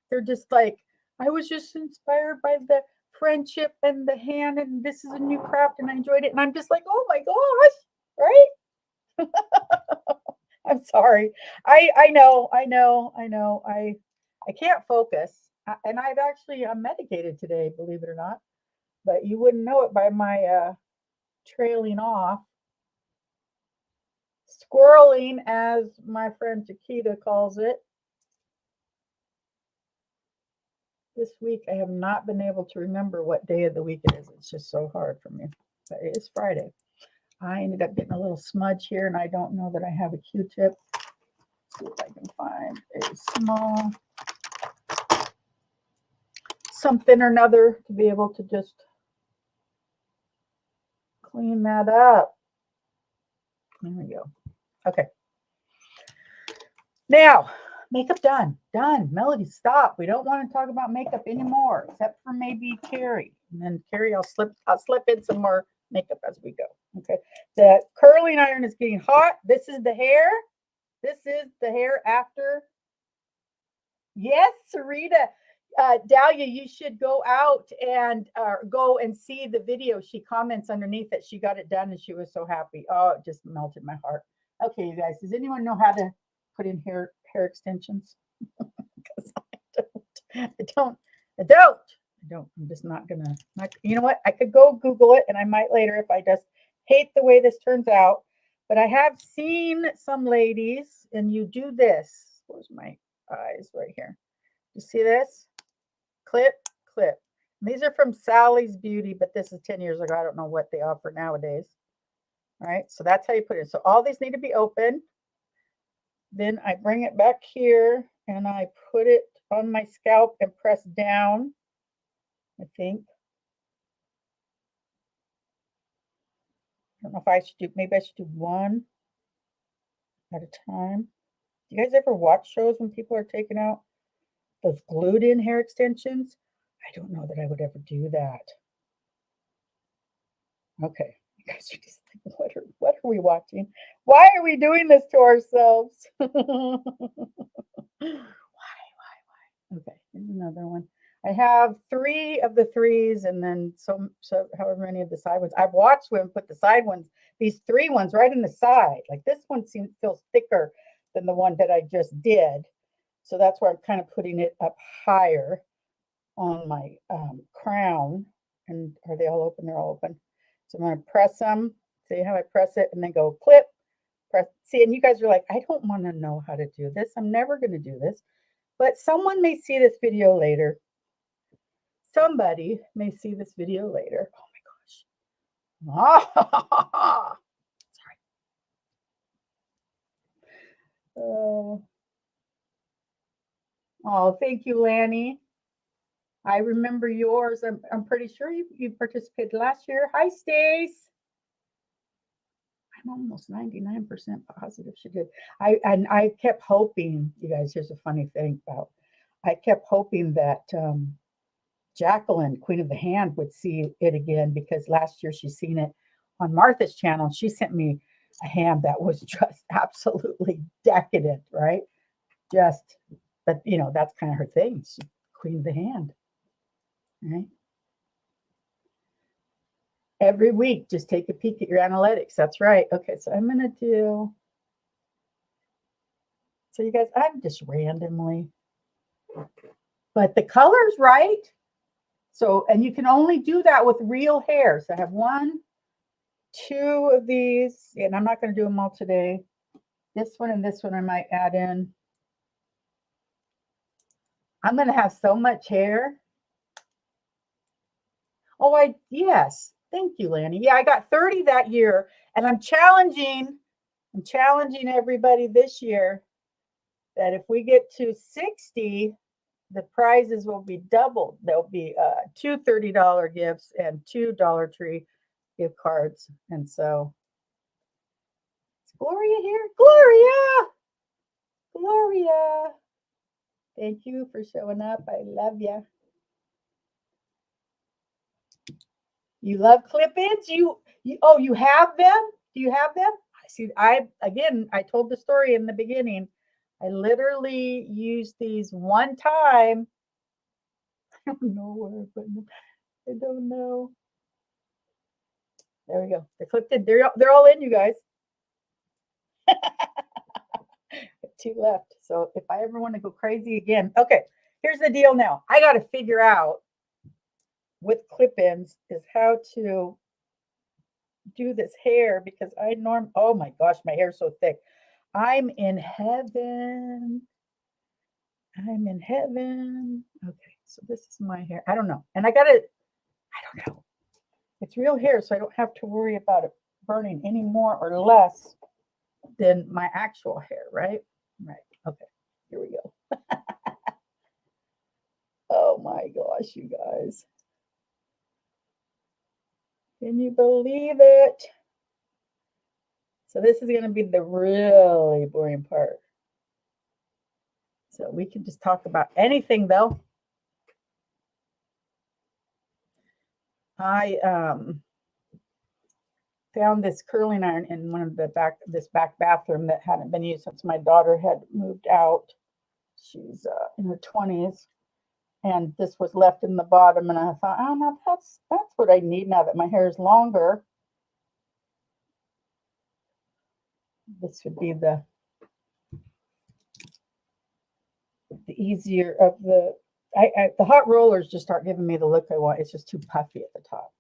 They're just like, I was just inspired by the friendship and the hand, and this is a new craft, and I enjoyed it. And I'm just like, oh my gosh, right? I'm sorry. I know. I can't focus. And I've actually, I'm medicated today, believe it or not. But you wouldn't know it by my trailing off. Squirreling, as my friend Chiquita calls it. This week, I have not been able to remember what day of the week it is. It's just so hard for me. But it is Friday. I ended up getting a little smudge here, and I don't know that I have a Q-tip. See if I can find a small something or another to be able to just clean that up. There we go. Okay. Now, makeup done. Done. Melody, stop. We don't want to talk about makeup anymore, except for maybe Carrie. And then Carrie, I'll slip in some more makeup as we go. Okay. The curling iron is getting hot. This is the hair. This is the hair after. Yes, Sarita. Dahlia, you should go out and go and see the video. She comments underneath that she got it done and she was so happy. Oh, it just melted my heart. Okay, you guys, does anyone know how to put in hair extensions? Because I don't. I'm just not gonna. You know what? I could go Google it, and I might later if I just hate the way this turns out. But I have seen some ladies, and you do this. Where's my eyes? Right here. You see this? Clip, clip. These are from Sally's Beauty, but this is 10 years ago. I don't know what they offer nowadays. All right, so that's how you put it. So all these need to be open. Then I bring it back here and I put it on my scalp and press down, I think. I don't know if I should do, maybe I should do one at a time. Do you guys ever watch shows when people are taking out those glued in hair extensions? I don't know that I would ever do that. Okay, you guys are just like, what are we watching? Why are we doing this to ourselves? Why? Okay, here's another one. I have 3 of the 3s and then so however many of the side ones. I've watched women put the side ones, these 3 ones right in the side. Like this one feels thicker than the one that I just did. So that's where I'm kind of putting it up higher on my crown. And are they all open? They're all open. So I'm going to press them. See how I press it and then go clip, press. See, and you guys are like, I don't want to know how to do this. I'm never going to do this. But someone may see this video later. Somebody may see this video later. Oh my gosh. Sorry. Oh, thank you, Lanny. I remember yours. I'm pretty sure you participated last year. Hi, Stace. I'm almost 99% positive she did. I kept hoping, you guys, here's a funny thing about, I kept hoping that Jacqueline, Queen of the Hand, would see it again because last year she's seen it on Martha's channel. She sent me a hand that was just absolutely decadent, right? Just, but you know, that's kind of her thing. She's Queen of the Hand, right? Every week, just take a peek at your analytics. That's right. Okay, so I'm going to do, so you guys, I'm just randomly, but the color's right. So, and you can only do that with real hair. So I have 1, 2 of these, and I'm not going to do them all today. This one and this one I might add in. I'm going to have so much hair. Oh, yes. Thank you, Lanny. Yeah, I got 30 that year, and I'm challenging everybody this year that if we get to 60, the prizes will be doubled. There'll be 2 $30 gifts and 2 Dollar Tree gift cards. And so, is Gloria here? Gloria. Thank you for showing up. I love you. You love clip-ins? You have them? Do you have them? See, I told the story in the beginning. I literally used these one time. I don't know where I put them. I don't know. There we go. They're clipped in. They're all in, you guys. 2 left. So if I ever want to go crazy again. Okay, here's the deal now. I got to figure out with clip-ins is how to do this hair because oh my gosh, my hair's so thick. I'm in heaven. Okay, so this is my hair. I don't know. And I don't know. It's real hair, so I don't have to worry about it burning any more or less than my actual hair, right? Right. Okay. Here we go. Oh my gosh, you guys. Can you believe it? So this is going to be the really boring part. So we can just talk about anything though. I found this curling iron in one of the this back bathroom that hadn't been used since my daughter had moved out. She's in her 20s, and this was left in the bottom. And I thought, oh no, that's what I need now that my hair is longer. This would be the easier of the. The hot rollers just start giving me the look I want. It's just too puffy at the top,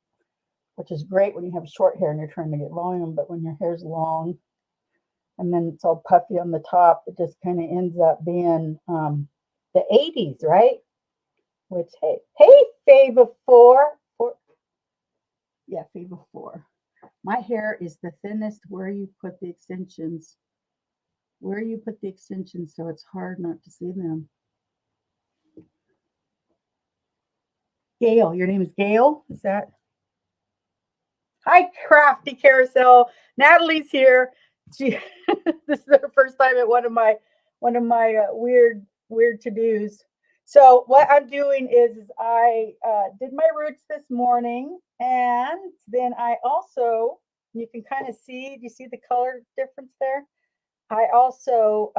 which is great when you have short hair and you're trying to get volume, but when your hair's long and then it's all puffy on the top, it just kind of ends up being the 80s, right? Which, hey, Fava 4. Yeah, Fava 4. My hair is the thinnest where you put the extensions. Where you put the extensions, so it's hard not to see them. Gail, your name is Gail? Is that? Hi, Crafty Carousel. Natalie's here. She, this is her first time at one of my weird to-dos. So what I'm doing is I did my roots this morning, and then I also, you can kind of see, do you see the color difference there? I also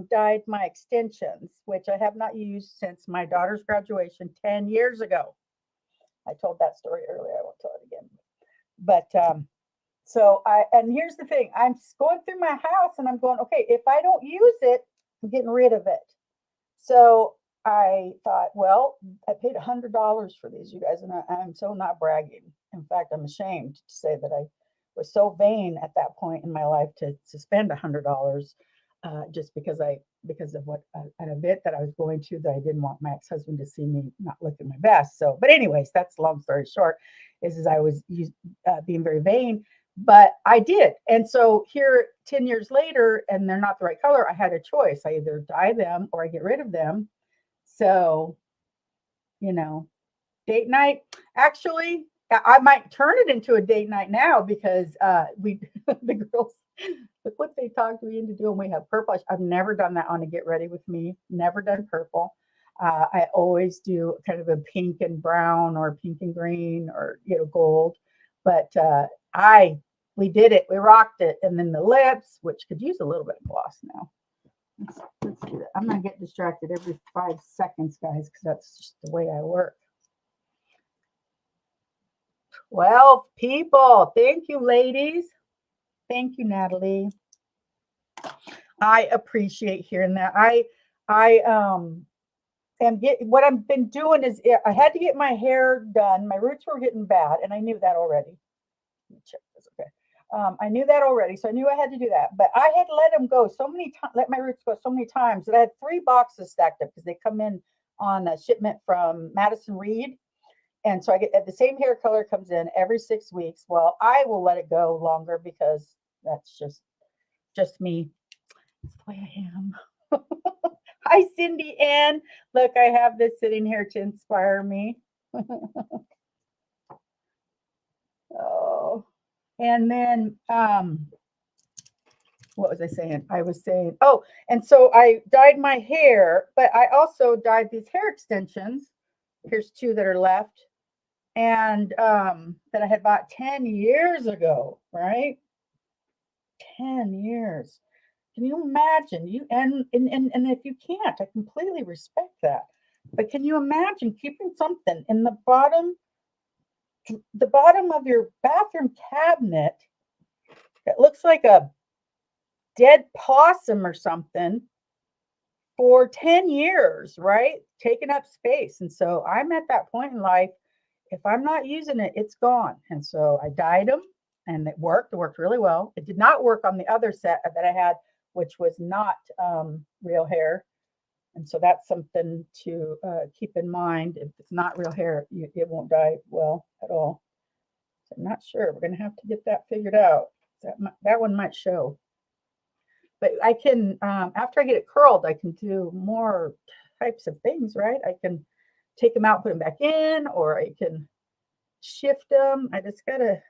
dyed my extensions, which I have not used since my daughter's graduation 10 years ago. I told that story earlier. I won't tell it again. But so and here's the thing, I'm going through my house and I'm going, okay, if I don't use it, I'm getting rid of it. So I thought, well, I paid $100 for these, you guys, and I'm so not bragging. In fact, I'm ashamed to say that I was so vain at that point in my life to spend $100 just because of what an event that I was going to that I didn't want my ex-husband to see me not looking my best. So, but anyways, that's long story short, is I was being very vain, but I did. And so here 10 years later, and they're not the right color, I had a choice. I either dye them or I get rid of them. So, date night, actually, I might turn it into a date night now because the girls, look what they talked me into doing. We have purple. I've never done that on a get ready with me. Never done purple. I always do kind of a pink and brown or pink and green or gold. But we did it. We rocked it. And then the lips, which could use a little bit of gloss now. Let's do that. I'm gonna get distracted every 5 seconds, guys, because that's just the way I work. 12 people. Thank you, ladies. Thank you, Natalie. I appreciate hearing that. I am what I've been doing is I had to get my hair done. My roots were getting bad, and I knew that already. Let me check this. Okay. I knew that already, so I knew I had to do that. But I had let them go so many times, let my roots go so many times that I had 3 boxes stacked up because they come in on a shipment from Madison Reed. And so I get the same hair color comes in every 6 weeks. Well, I will let it go longer because that's just me. That's the way I am. Hi, Cindy Ann. Look, I have this sitting here to inspire me. Oh, and then what was I saying? I was saying, oh, and so I dyed my hair, but I also dyed these hair extensions. Here's 2 that are left. And that I had bought 10 years ago, right? 10 years. Can you imagine? And if you can't, I completely respect that. But can you imagine keeping something in the bottom of your bathroom cabinet that looks like a dead possum or something for 10 years, right? Taking up space. And so I'm at that point in life, if I'm not using it, it's gone. And so I dyed them and it worked. It worked really well. It did not work on the other set that I had, which was not real hair. And so that's something to keep in mind. If it's not real hair, it won't dye well at all. So I'm not sure. We're going to have to get that figured out. That one might show. But I can, after I get it curled, I can do more types of things, right? I can take them out, put them back in, or I can shift them. I just gotta,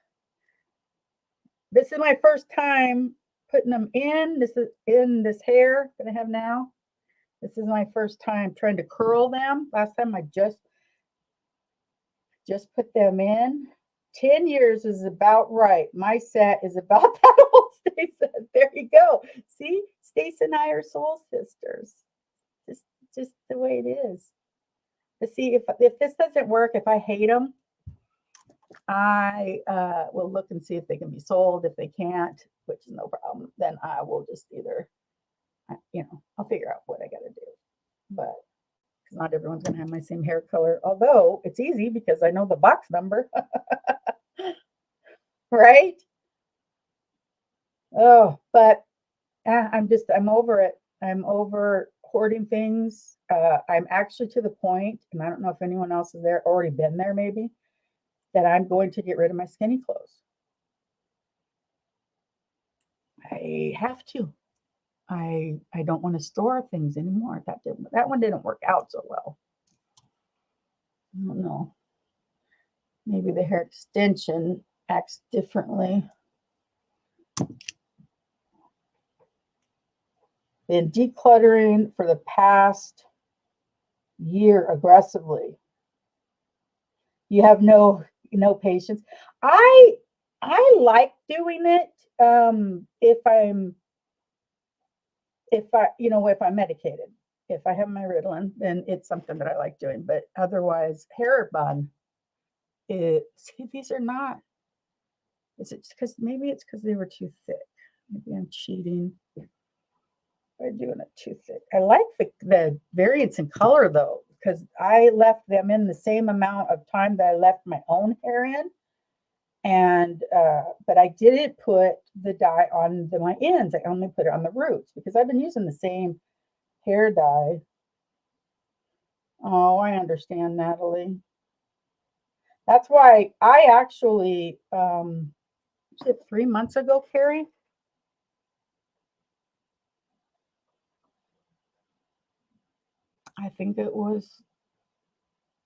this is my first time putting them in. This is in this hair that I have now. This is my first time trying to curl them. Last time I just put them in. 10 years is about right. My set is about that old, Stacy. There you go. See, Stacy and I are soul sisters. Just the way it is. But see, if this doesn't work, if I hate them, I will look and see if they can be sold. If they can't, which is no problem, then I will just either, I'll figure out what I got to do. But because not everyone's going to have my same hair color, although it's easy because I know the box number. Right? Oh, but I'm over it. I'm over hoarding things. I'm actually to the point, and I don't know if anyone else is there, already been there maybe, that I'm going to get rid of my skinny clothes. I have to. I don't want to store things anymore. That one didn't work out so well. I don't know. Maybe the hair extension acts differently. Been decluttering for the past year aggressively. You have no patience. I like doing it if I'm medicated. If I have my Ritalin, then it's something that I like doing. But otherwise, hair bun. These are not. Is it because maybe it's because they were too thick? Maybe I'm cheating by doing it too thick. I like the variance in color though, because I left them in the same amount of time that I left my own hair in. And but I didn't put the dye on my ends. I only put it on the roots because I've been using the same hair dye. Oh, I understand, Natalie. That's why I actually, was it 3 months ago, Carrie? I think it was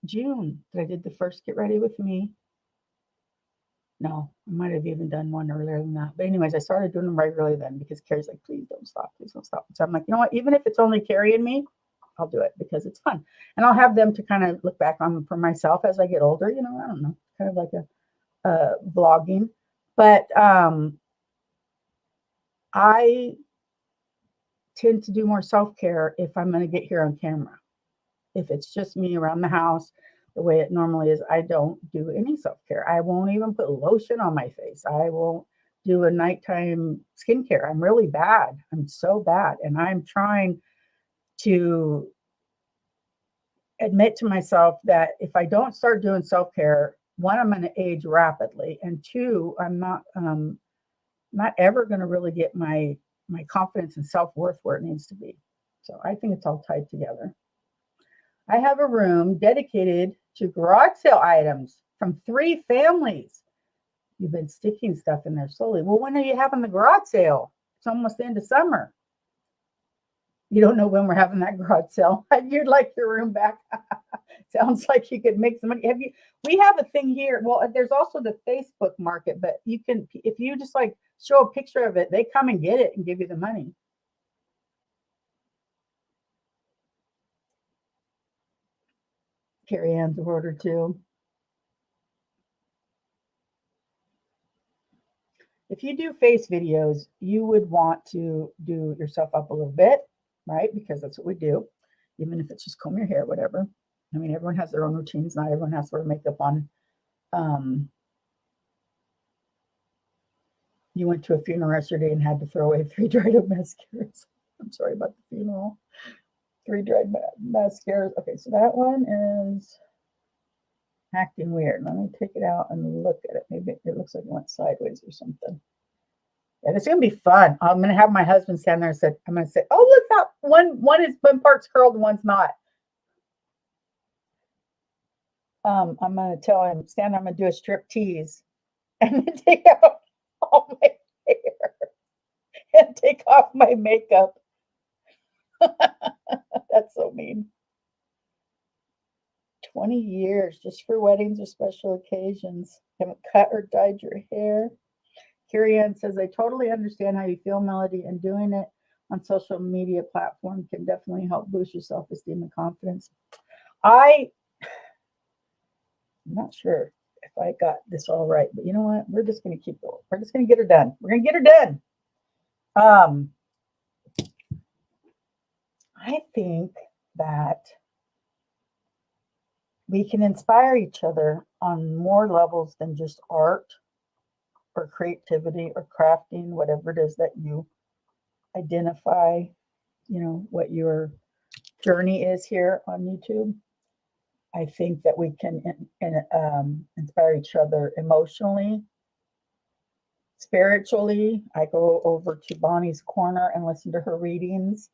June that I did the first Get Ready With Me. No, I might have even done one earlier than that. But anyways, I started doing them regularly then because Carrie's like, please don't stop. Please don't stop. So I'm like, you know what? Even if it's only Carrie and me, I'll do it because it's fun. And I'll have them to kind of look back on for myself as I get older. I don't know, kind of like a vlogging. But I tend to do more self-care if I'm going to get here on camera. If it's just me around the house, the way it normally is, I don't do any self-care. I won't even put lotion on my face. I won't do a nighttime skincare. I'm really bad. I'm so bad. And I'm trying to admit to myself that if I don't start doing self-care, one, I'm going to age rapidly. And two, I'm not ever going to really get my confidence and self-worth where it needs to be. So I think it's all tied together. I have a room dedicated to garage sale items from 3 families. You've been sticking stuff in there slowly. Well, when are you having the garage sale? It's almost the end of summer. You don't know when we're having that garage sale. You'd like your room back. Sounds like you could make some money. We have a thing here. Well, there's also the Facebook market, but you can, if you just like show a picture of it, they come and get it and give you the money. Carrie Ann's order too. If you do face videos, you would want to do yourself up a little bit, right? Because that's what we do, even if it's just comb your hair, whatever. I mean, everyone has their own routines. Not everyone has to wear makeup on. You went to a funeral yesterday and had to throw away 3 dried up mascaras. I'm sorry about the funeral. 3 dried mascaras. Okay, so that one is acting weird. Let me take it out and look at it. Maybe it looks like it went sideways or something. Yeah, this is gonna be fun. I'm gonna have my husband stand there and say, I'm gonna say, oh, look, that one part's curled and one's not. I'm gonna tell him, stand, I'm gonna do a strip tease and then take out all my hair. and take off my makeup. That's so mean. 20 years just for weddings or special occasions. Haven't cut or dyed your hair. Carrie Ann says, I totally understand how you feel, Melody, and doing it on social media platform can definitely help boost your self-esteem and confidence. I'm not sure if I got this all right, but you know what? We're just going to keep going. We're just going to get her done. We're going to get her done. I think that we can inspire each other on more levels than just art or creativity or crafting, whatever it is that you identify, what your journey is here on YouTube. I think that we can inspire each other emotionally, spiritually. I go over to Bonnie's Corner and listen to her readings.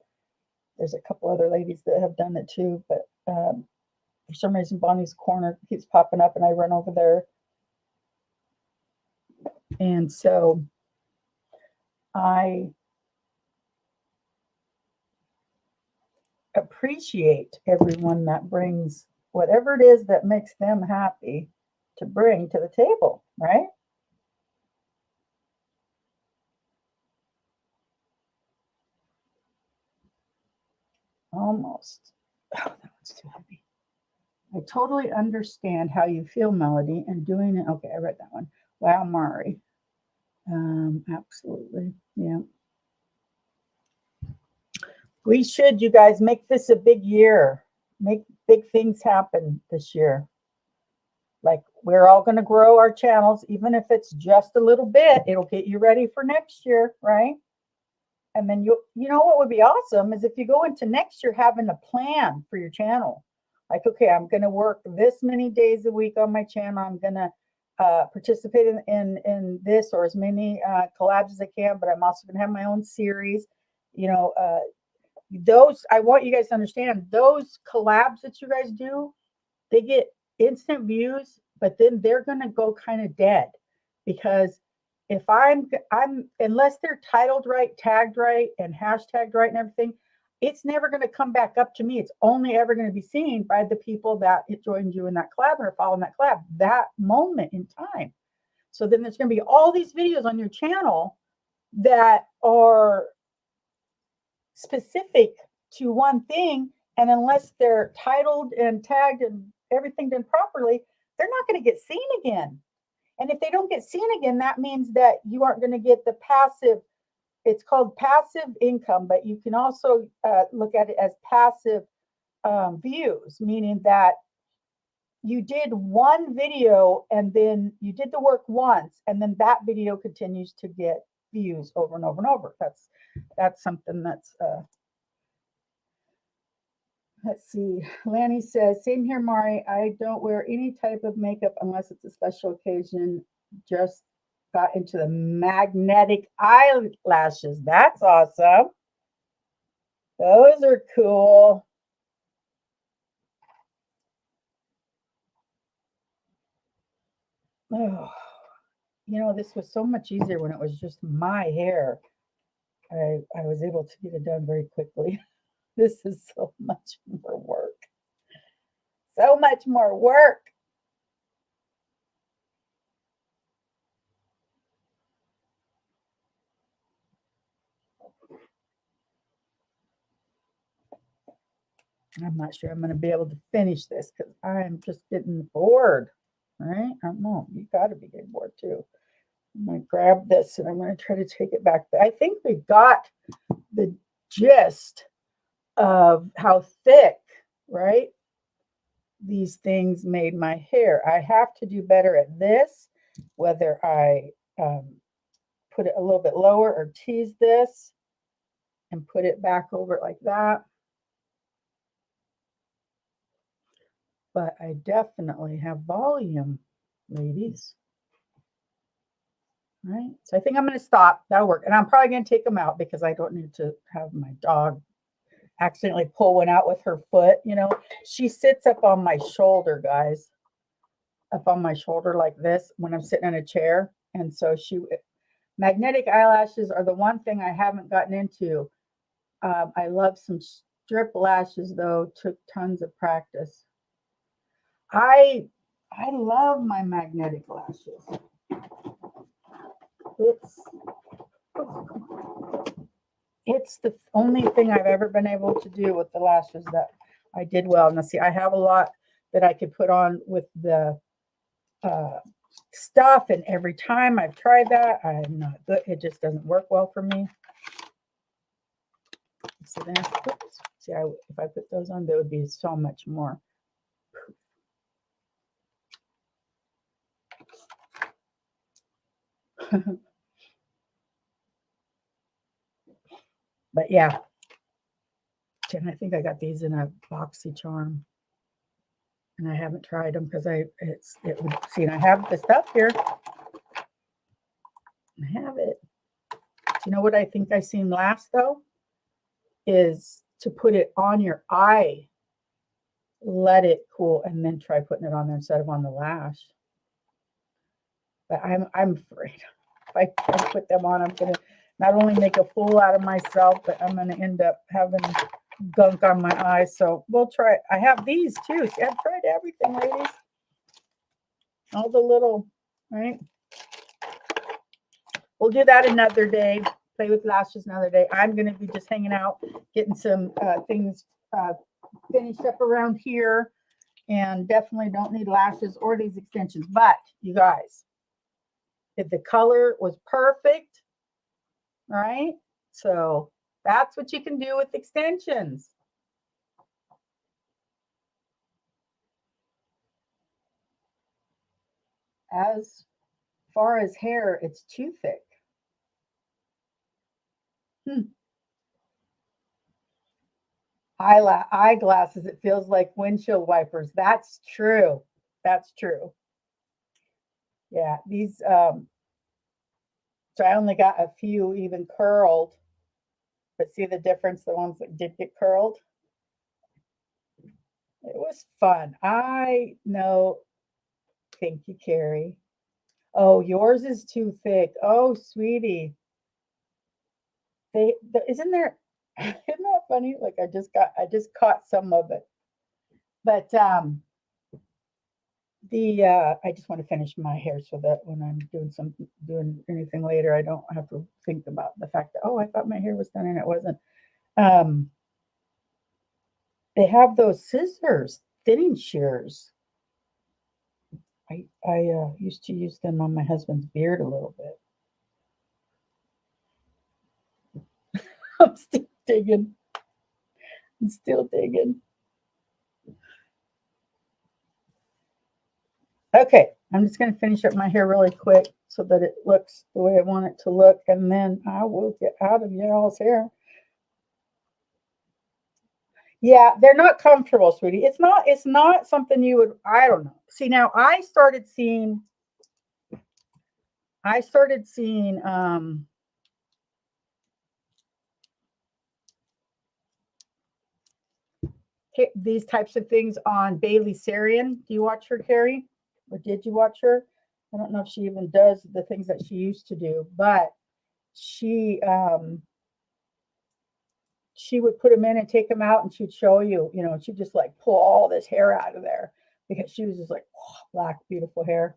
There's a couple other ladies that have done it too, but for some reason, Bonnie's Corner keeps popping up and I run over there. And so I appreciate everyone that brings whatever it is that makes them happy to bring to the table, right? Almost. Oh, that one's too heavy. I totally understand how you feel, Melody, and doing it. Okay, I read that one. Wow, Mari. Absolutely. Yeah. We should, you guys, make this a big year. Make big things happen this year. Like, we're all going to grow our channels, even if it's just a little bit. It'll get you ready for next year, right? And then you know what would be awesome is if you go into next year having a plan for your channel. Like, okay, I'm going to work this many days a week on my channel. I'm going to participate in this or as many collabs as I can, but I'm also going to have my own series. Those, I want you guys to understand, those collabs that you guys do, they get instant views, but then they're going to go kind of dead because if I'm unless they're titled right, tagged right, and hashtagged right and everything, it's never going to come back up to me. It's only ever going to be seen by the people that joined you in that collab and are following that collab that moment in time. So then there's going to be all these videos on your channel that are specific to one thing, and unless they're titled and tagged and everything done properly, they're not going to get seen again. And if they don't get seen again, that means that you aren't going to get the passive. It's called passive income, but you can also look at it as passive views, meaning that you did one video and then you did the work once, and then that video continues to get views over and over and over. That's something that's let's see. Lanny says, same here, Mari. I don't wear any type of makeup unless it's a special occasion. Just got into the magnetic eyelashes. That's awesome. Those are cool. Oh, this was so much easier when it was just my hair. I was able to get it done very quickly. This is so much more work. So much more work. I'm not sure I'm going to be able to finish this because I'm just getting bored, right? I don't know. You got to be getting bored too. I'm going to grab this and I'm going to try to take it back. I think we got the gist of how thick, right, these things made my hair. I have to do better at this, whether I put it a little bit lower or tease this and put it back over it like that. But I definitely have volume, ladies. Right. So I think I'm going to stop. That'll work. And I'm probably going to take them out because I don't need to have my dog accidentally pull one out with her foot. She sits up on my shoulder, guys, up on my shoulder like this when I'm sitting in a chair. And so Magnetic eyelashes are the one thing I haven't gotten into. I love some strip lashes though. Took tons of practice. I love my magnetic lashes. It's the only thing I've ever been able to do with the lashes that I did well. Now, see, I have a lot that I could put on with the stuff, and every time I've tried that, I'm not good. It just doesn't work well for me. So then, oops, see, if I put those on, there would be so much more. But yeah, and I think I got these in a boxy charm, and I haven't tried them because it would see. And I have the stuff here. I have it. You know what I think I seen last though is to put it on your eye, let it cool, and then try putting it on there instead of on the lash. But I'm afraid if I put them on, I'm gonna not only make a fool out of myself, but I'm gonna end up having gunk on my eyes. So we'll try. I have these too. See, I've tried everything, ladies. All the little, right? We'll do that another day. Play with lashes another day. I'm going to be just hanging out, getting some things finished up around here, and definitely don't need lashes or these extensions. But you guys, if the color was perfect, right? So that's what you can do with extensions. As far as hair, it's too thick. Eyeglasses, it feels like windshield wipers. That's true. That's true. Yeah, these so I only got a few even curled, but see the difference, the ones that did get curled? It was fun. I know. Thank you, Carrie. Oh, yours is too thick. Oh, sweetie. Isn't there isn't that funny? Like I just caught some of it. But I just want to finish my hair so that when I'm doing anything later, I don't have to think about the fact that, oh, I thought my hair was done and it wasn't. They have those scissors, thinning shears. I used to use them on my husband's beard a little bit. I'm still digging. I'm still digging. Okay, I'm just going to finish up my hair really quick so that it looks the way I want it to look, and then I will get out of y'all's hair. Yeah, they're not comfortable, sweetie. It's not something you would, I don't know. See, now I started seeing these types of things on Bailey Sarian. Do you watch her, Carrie? Or did you watch her? I don't know if she even does the things that she used to do, but she would put them in and take them out, and she'd show you, she'd just like pull all this hair out of there because she was just like black, beautiful hair.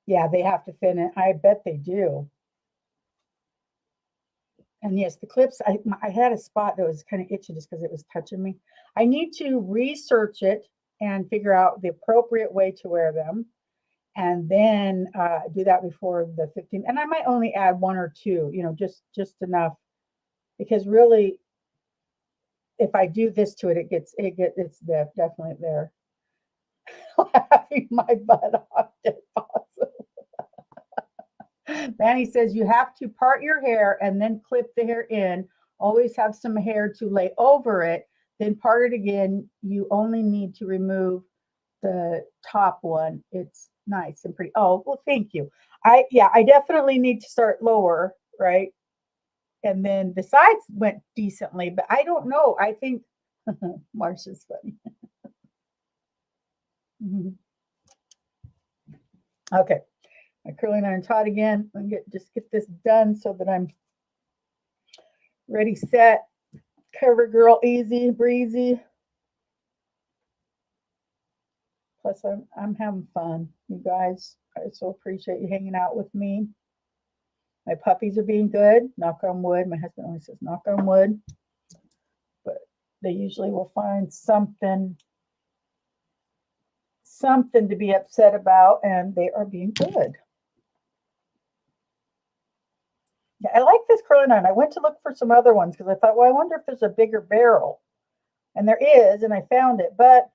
Yeah, they have to thin it. I bet they do. And yes, the clips, I had a spot that was kind of itchy just because it was touching me. I need to research it and figure out the appropriate way to wear them, and then do that before the 15th. And I might only add one or two, just enough, because really, if I do this to it, it's definitely there. Laughing my butt off. Manny says you have to part your hair and then clip the hair in. Always have some hair to lay over it, then part it again. You only need to remove the top one. It's nice and pretty. Oh, well, thank you. I definitely need to start lower, right? And then the sides went decently, but I don't know. I think Marsha's funny. Okay. My curling iron taut again and just get this done so that I'm ready, set, cover girl, easy breezy. Plus, I'm having fun, you guys. I so appreciate you hanging out with me. My puppies are being good. Knock on wood. My husband always says knock on wood, but they usually will find something to be upset about, and they are being good. Yeah, I like this curling iron. I went to look for some other ones because I thought, well, I wonder if there's a bigger barrel, and there is, and I found it, but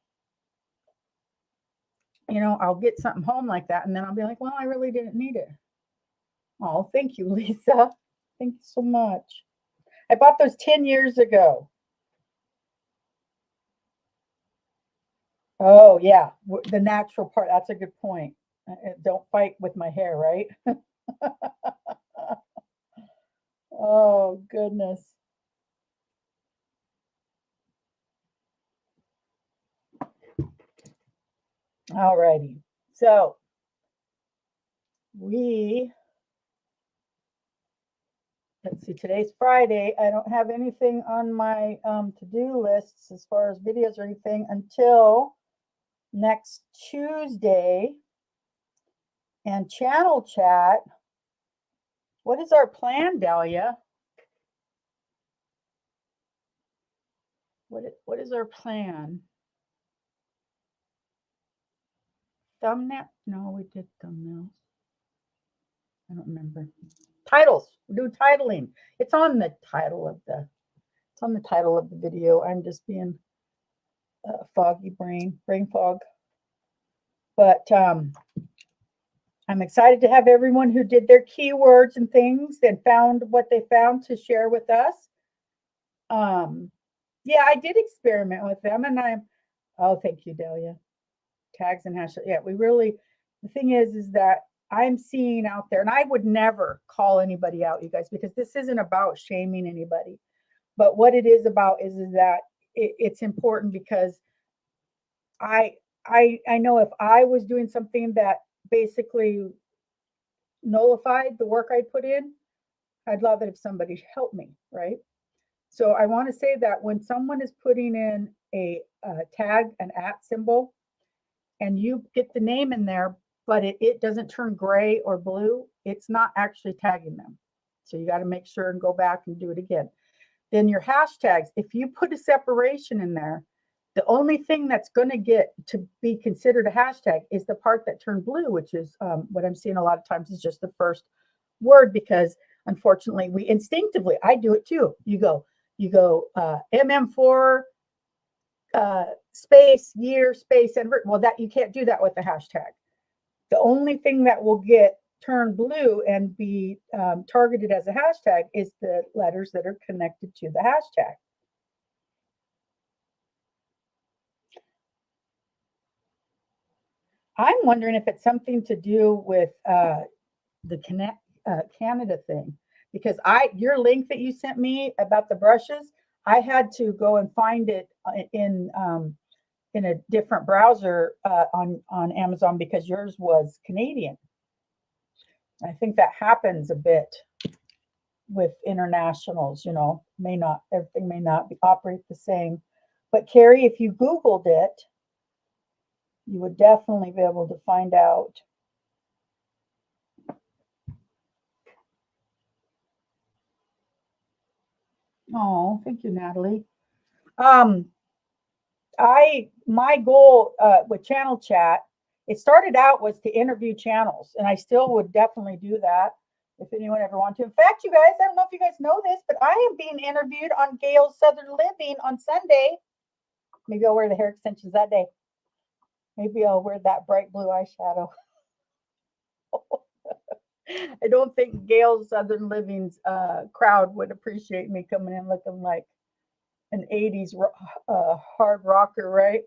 you know, I'll get something home like that, and then I'll be like, well, I really didn't need it. Oh, thank you, Lisa. Thank you so much. I bought those 10 years ago. Oh, yeah. The natural part. That's a good point. Don't fight with my hair, right? Oh, goodness. All righty. So let's see, today's Friday. I don't have anything on my to-do lists as far as videos or anything until next Tuesday. And channel chat. What is our plan, Dahlia? What is our plan? Thumbnail? No, we did thumbnails. I don't remember. Titles. We do titling. It's on the title of the video. I'm just being foggy brain fog. But I'm excited to have everyone who did their keywords and things and found what they found to share with us. Yeah, I did experiment with them, and thank you, Delia. Tags and hashtags. Yeah, the thing is that I'm seeing out there, and I would never call anybody out, you guys, because this isn't about shaming anybody. But what it is about is that it's important because I know if I was doing something that basically nullified the work I put in, I'd love it if somebody helped me, right? So I want to say that when someone is putting in a tag, an @ symbol, and you get the name in there, but it doesn't turn gray or blue, it's not actually tagging them. So you got to make sure and go back and do it again. Then your hashtags, if you put a separation in there, the only thing that's going to get to be considered a hashtag is the part that turned blue, which is what I'm seeing a lot of times is just the first word, because unfortunately we instinctively, I do it too. You go MM4 space year space and well, that you can't do that with the hashtag. The only thing that will get turned blue and be targeted as a hashtag is the letters that are connected to the hashtag. I'm wondering if it's something to do with the Canada thing, because your link that you sent me about the brushes, I had to go and find it in a different browser on Amazon because yours was Canadian. I think that happens a bit with internationals, you know, everything may not operate the same. But Carrie, if you Googled it, you would definitely be able to find out. Oh, thank you, Natalie. My goal with channel chat, it started out was to interview channels, and I still would definitely do that if anyone ever wanted to. In fact, you guys, I don't know if you guys know this, but I am being interviewed on Gail's Southern Living on Sunday. Maybe I'll wear the hair extensions that day. Maybe I'll wear that bright blue eyeshadow. I don't think Gail's Southern Living's crowd would appreciate me coming in looking like an 80s hard rocker, right?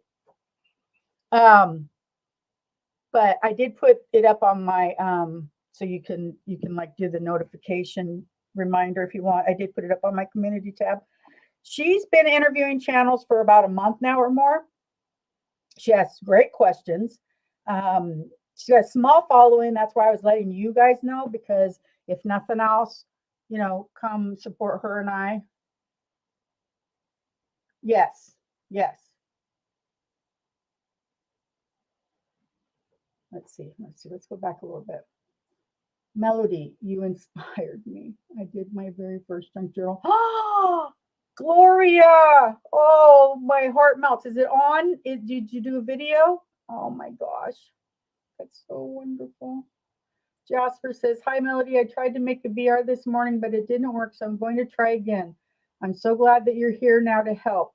But I did put it up on my so you can like do the notification reminder if you want. I did put it up on my community tab. She's been interviewing channels for about a month now or more. She asks great questions. She's got a small following. That's why I was letting you guys know, because if nothing else, come support her and I. Yes, yes. Let's see. Let's go back a little bit. Melody, you inspired me. I did my very first junk journal. Ah, Gloria. Oh, my heart melts. Is it on? Did you do a video? Oh my gosh. That's so wonderful. Jasper says, hi, Melody. I tried to make a VR this morning, but it didn't work, so I'm going to try again. I'm so glad that you're here now to help.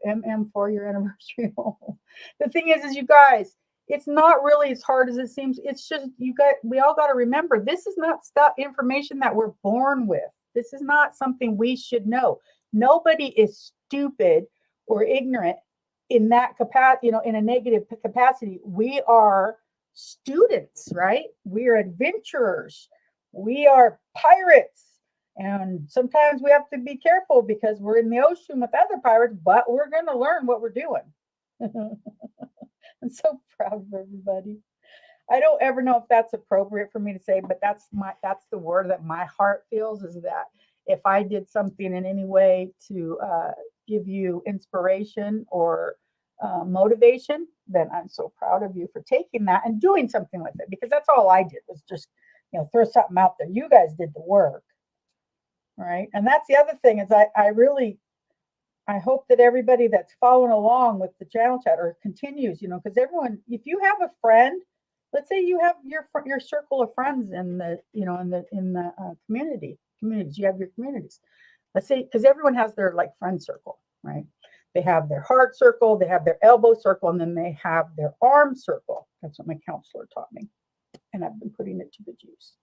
for your anniversary. The thing is you guys, it's not really as hard as it seems. It's just we all got to remember, this is not stuff information that we're born with. This is not something we should know. Nobody is stupid or ignorant in that capacity, in a negative capacity. We are students, right? We are adventurers. We are pirates. And sometimes we have to be careful because we're in the ocean with other pirates, but we're going to learn what we're doing. I'm so proud of everybody. I don't ever know if that's appropriate for me to say, but that's the word that my heart feels, is that if I did something in any way to give you inspiration or motivation, then I'm so proud of you for taking that and doing something with it, because that's all I did was just, throw something out there. You guys did the work, right? And that's the other thing is I hope that everybody that's following along with the channel chatter continues, because everyone, if you have a friend, let's say you have your circle of friends in the, in the communities, you have your communities. Let's say, because everyone has their friend circle, right? They have their heart circle, they have their elbow circle, and then they have their arm circle. That's what my counselor taught me. And I've been putting it to good use.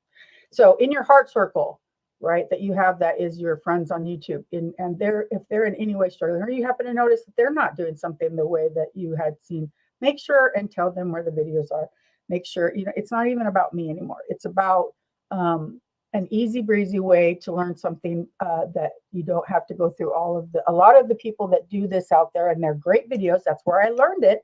So in your heart circle, right, that you have, that is your friends on YouTube. And if they're in any way struggling, or you happen to notice that they're not doing something the way that you had seen, make sure and tell them where the videos are. Make sure, it's not even about me anymore. It's about an easy breezy way to learn something that you don't have to go through a lot of the people that do this out there, and they're great videos. That's where I learned it.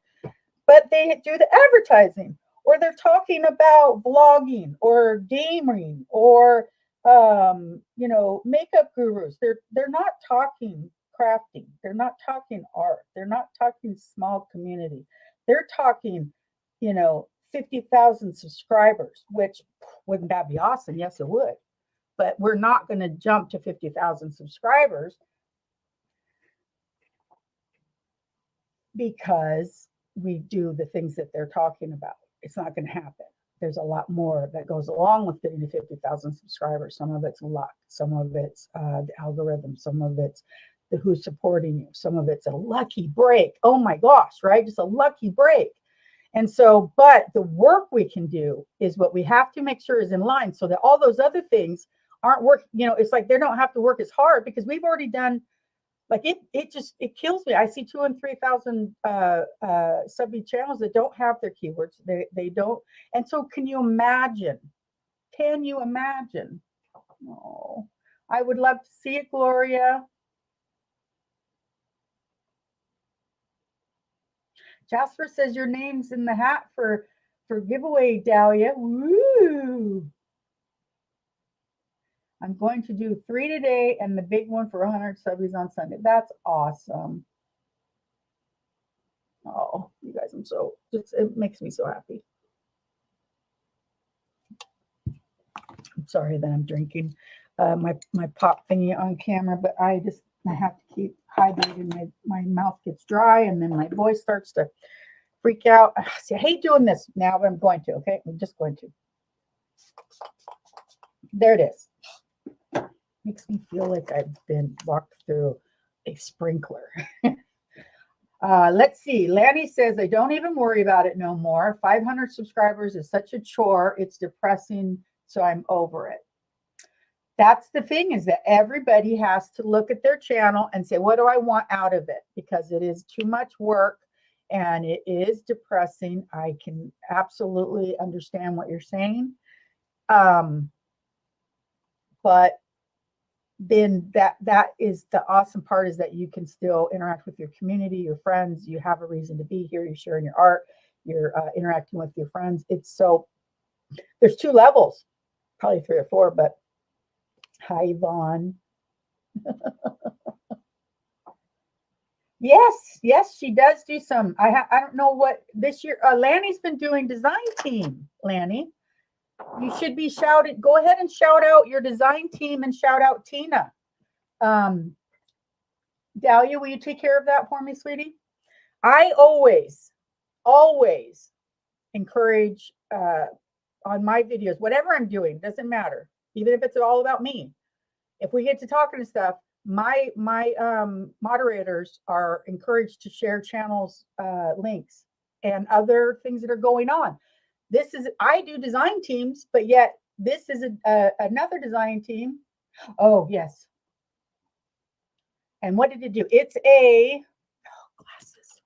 But they do the advertising, or they're talking about vlogging or gaming or makeup gurus. They're not talking crafting. They're not talking art. They're not talking small community. They're talking, 50,000 subscribers, which wouldn't that be awesome? Yes, it would. But we're not going to jump to 50,000 subscribers because we do the things that they're talking about. It's not going to happen. There's a lot more that goes along with getting to 50,000 subscribers. Some of it's luck. Some of it's the algorithm. Some of it's who's supporting you. Some of it's a lucky break. Oh my gosh, right? Just a lucky break. And so, but the work we can do is what we have to make sure is in line, so that all those other things aren't working. It's like they don't have to work as hard because we've already done. It kills me. I see 2,000 and 3,000 subby channels that don't have their keywords. They don't. And so can you imagine? Can you imagine? Oh, I would love to see it, Gloria. Jasper says your name's in the hat for giveaway, Dahlia. Woo! I'm going to do 3 today and the big one for 100 subbies on Sunday. That's awesome. Oh, you guys, it makes me so happy. I'm sorry that I'm drinking my pop thingy on camera, but I have to keep hydrating. My mouth gets dry and then my voice starts to freak out. See, I hate doing this now, but I'm going to, okay? I'm just going to. There it is. Makes me feel like I've been walked through a sprinkler. Let's see. Lanny says, I don't even worry about it no more. 500 subscribers is such a chore. It's depressing, so I'm over it. That's the thing, is that everybody has to look at their channel and say, what do I want out of it? Because it is too much work and it is depressing. I can absolutely understand what you're saying. But then that is the awesome part, is that you can still interact with your community, your friends. You have a reason to be here. You're sharing your art. You're interacting with your friends. It's so There's 2 levels, probably 3 or 4, but hi, Yvonne. Yes, she does do some. I don't know what this year. Lanny's been doing design team. Lanny, you should be shouted. Go ahead and shout out your design team and shout out Tina. Dahlia, will you take care of that for me, sweetie? I always encourage on my videos, whatever I'm doing, doesn't matter, even if it's all about me. If we get to talking and stuff, my moderators are encouraged to share channels links and other things that are going on. This is, I do design teams, but yet this is another design team. Oh, yes. And what did it do? It's a glasses.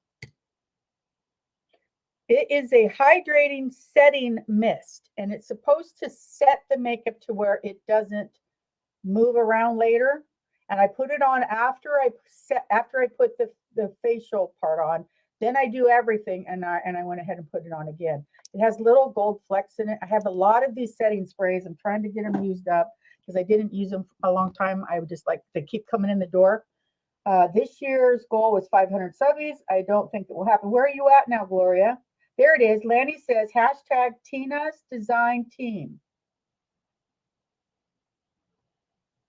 It is a hydrating setting mist, and it's supposed to set the makeup to where it doesn't move around later. And I put it on after I put the facial part on. Then I do everything, and I went ahead and put it on again. It has little gold flecks in it. I have a lot of these setting sprays. I'm trying to get them used up because I didn't use them for a long time. I would just like, they keep coming in the door. This year's goal was 500 subbies. I don't think it will happen. Where are you at now, Gloria? There it is. Lanny says, hashtag Tina's Design Team.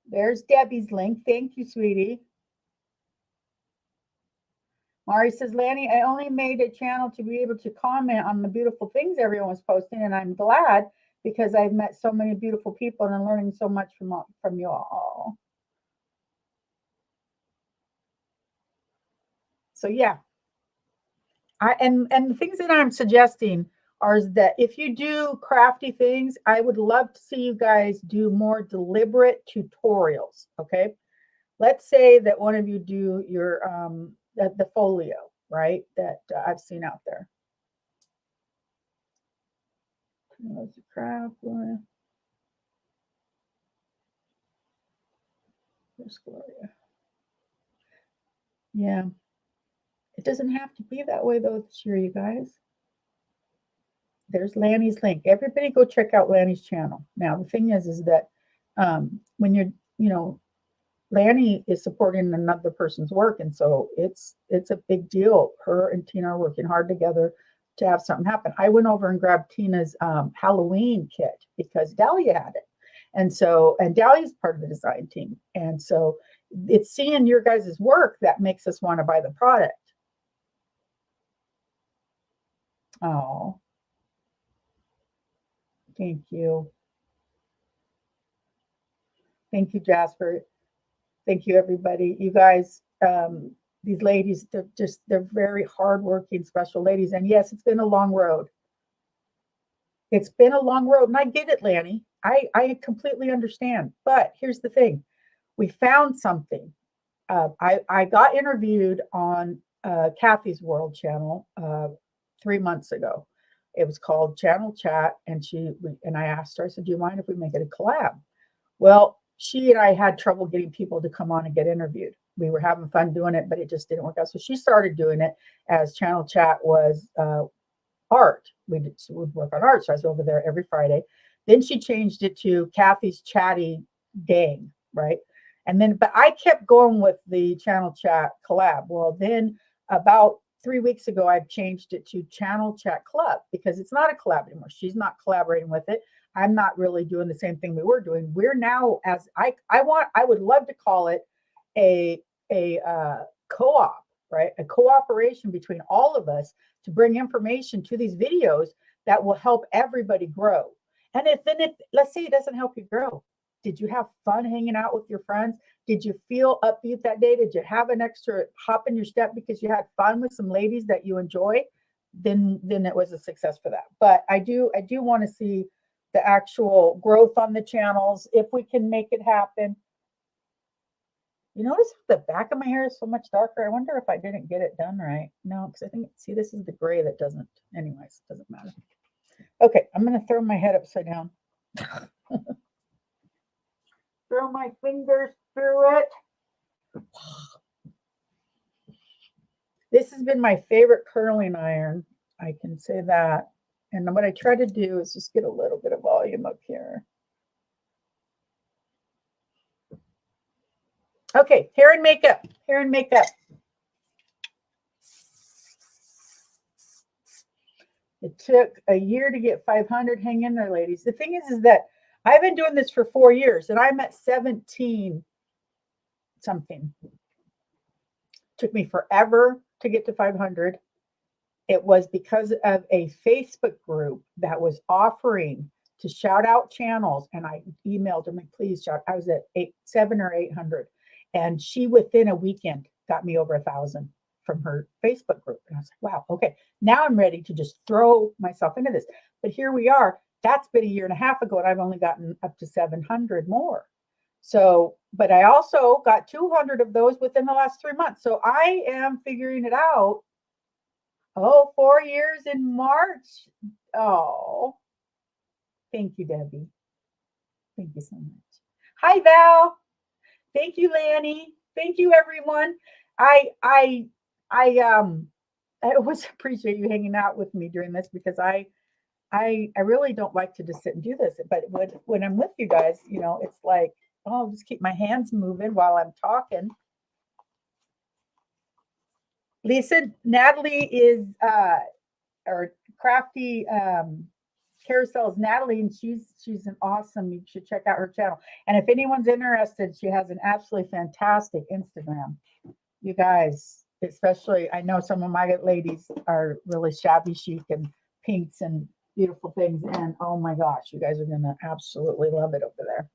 There's Debbie's link. Thank you, sweetie. Mari says, Lanny, I only made a channel to be able to comment on the beautiful things everyone's posting, and I'm glad because I've met so many beautiful people and I'm learning so much from you all. So yeah. And the things that I'm suggesting are that if you do crafty things, I would love to see you guys do more deliberate tutorials. Okay. Let's say that one of you do your the folio, right? That I've seen out there. There's the craft one. There's Gloria. Yeah. It doesn't have to be that way though this year, you guys. There's Lanny's link. Everybody go check out Lanny's channel. Now, the thing is that when you're, Lanny is supporting another person's work. And so it's a big deal. Her and Tina are working hard together to have something happen. I went over and grabbed Tina's Halloween kit because Dahlia had it. And Dahlia's part of the design team. And so it's seeing your guys' work that makes us want to buy the product. Oh, thank you. Thank you, Jasper. Thank you, everybody. You guys, these ladies, they're very hardworking, special ladies. And yes, it's been a long road. It's been a long road. And I get it, Lanny. I completely understand. But here's the thing. We found something. I got interviewed on Kathy's World channel 3 months ago. It was called Channel Chat. And I asked her, I said, do you mind if we make it a collab? Well, she and I had trouble getting people to come on and get interviewed. We were having fun doing it, but it just didn't work out. So she started doing it as Channel Chat was art. We would work on art. So I was over there every Friday. Then she changed it to Kathy's Chatty Gang, right? And then, but I kept going with the Channel Chat collab. Well, then about 3 weeks ago, I've changed it to Channel Chat Club because it's not a collab anymore. She's not collaborating with it. I'm not really doing the same thing we were doing. We're now, as I would love to call it a co-op, right? A cooperation between all of us to bring information to these videos that will help everybody grow. And if let's say it doesn't help you grow, did you have fun hanging out with your friends? Did you feel upbeat that day? Did you have an extra hop in your step because you had fun with some ladies that you enjoy? Then it was a success for that. But I do want to see the actual growth on the channels if we can make it happen. You notice the back of my hair is so much darker. I wonder if I didn't get it done right. No, because I think, see, this is the gray that doesn't, anyways, doesn't matter. Okay, I'm going to throw my head upside down. Throw my fingers through it. This has been my favorite curling iron. I can say that. And what I try to do is just get a little bit of volume up here. Okay, hair and makeup. Hair and makeup. It took a year to get 500. Hang in there, ladies. The thing is that I've been doing this for 4 years, and I'm at 17 something. Took me forever to get to 500. It was because of a Facebook group that was offering to shout out channels, and I emailed them, like, please shout. I was at 7 or 800, and she within a weekend got me over 1,000 from her Facebook group. And I was like, wow, okay, now I'm ready to just throw myself into this. But here we are. That's been a year and a half ago, and I've only gotten up to 700 more. So, but I also got 200 of those within the last 3 months. So I am figuring it out. Oh, 4 years in March. Oh, thank you, Debbie. Thank you so much. Hi, Val. Thank you, Lanny. Thank you, everyone. I always appreciate you hanging out with me during this, because I really don't like to just sit and do this. But when I'm with you guys, you know, it's like, oh, I'll just keep my hands moving while I'm talking. Lisa, Natalie is or Crafty Carousel is Natalie, and she's an awesome. You should check out her channel. And if anyone's interested, she has an absolutely fantastic Instagram. You guys, especially, I know some of my ladies are really shabby chic and pinks and beautiful things. And oh my gosh, you guys are gonna absolutely love it over there.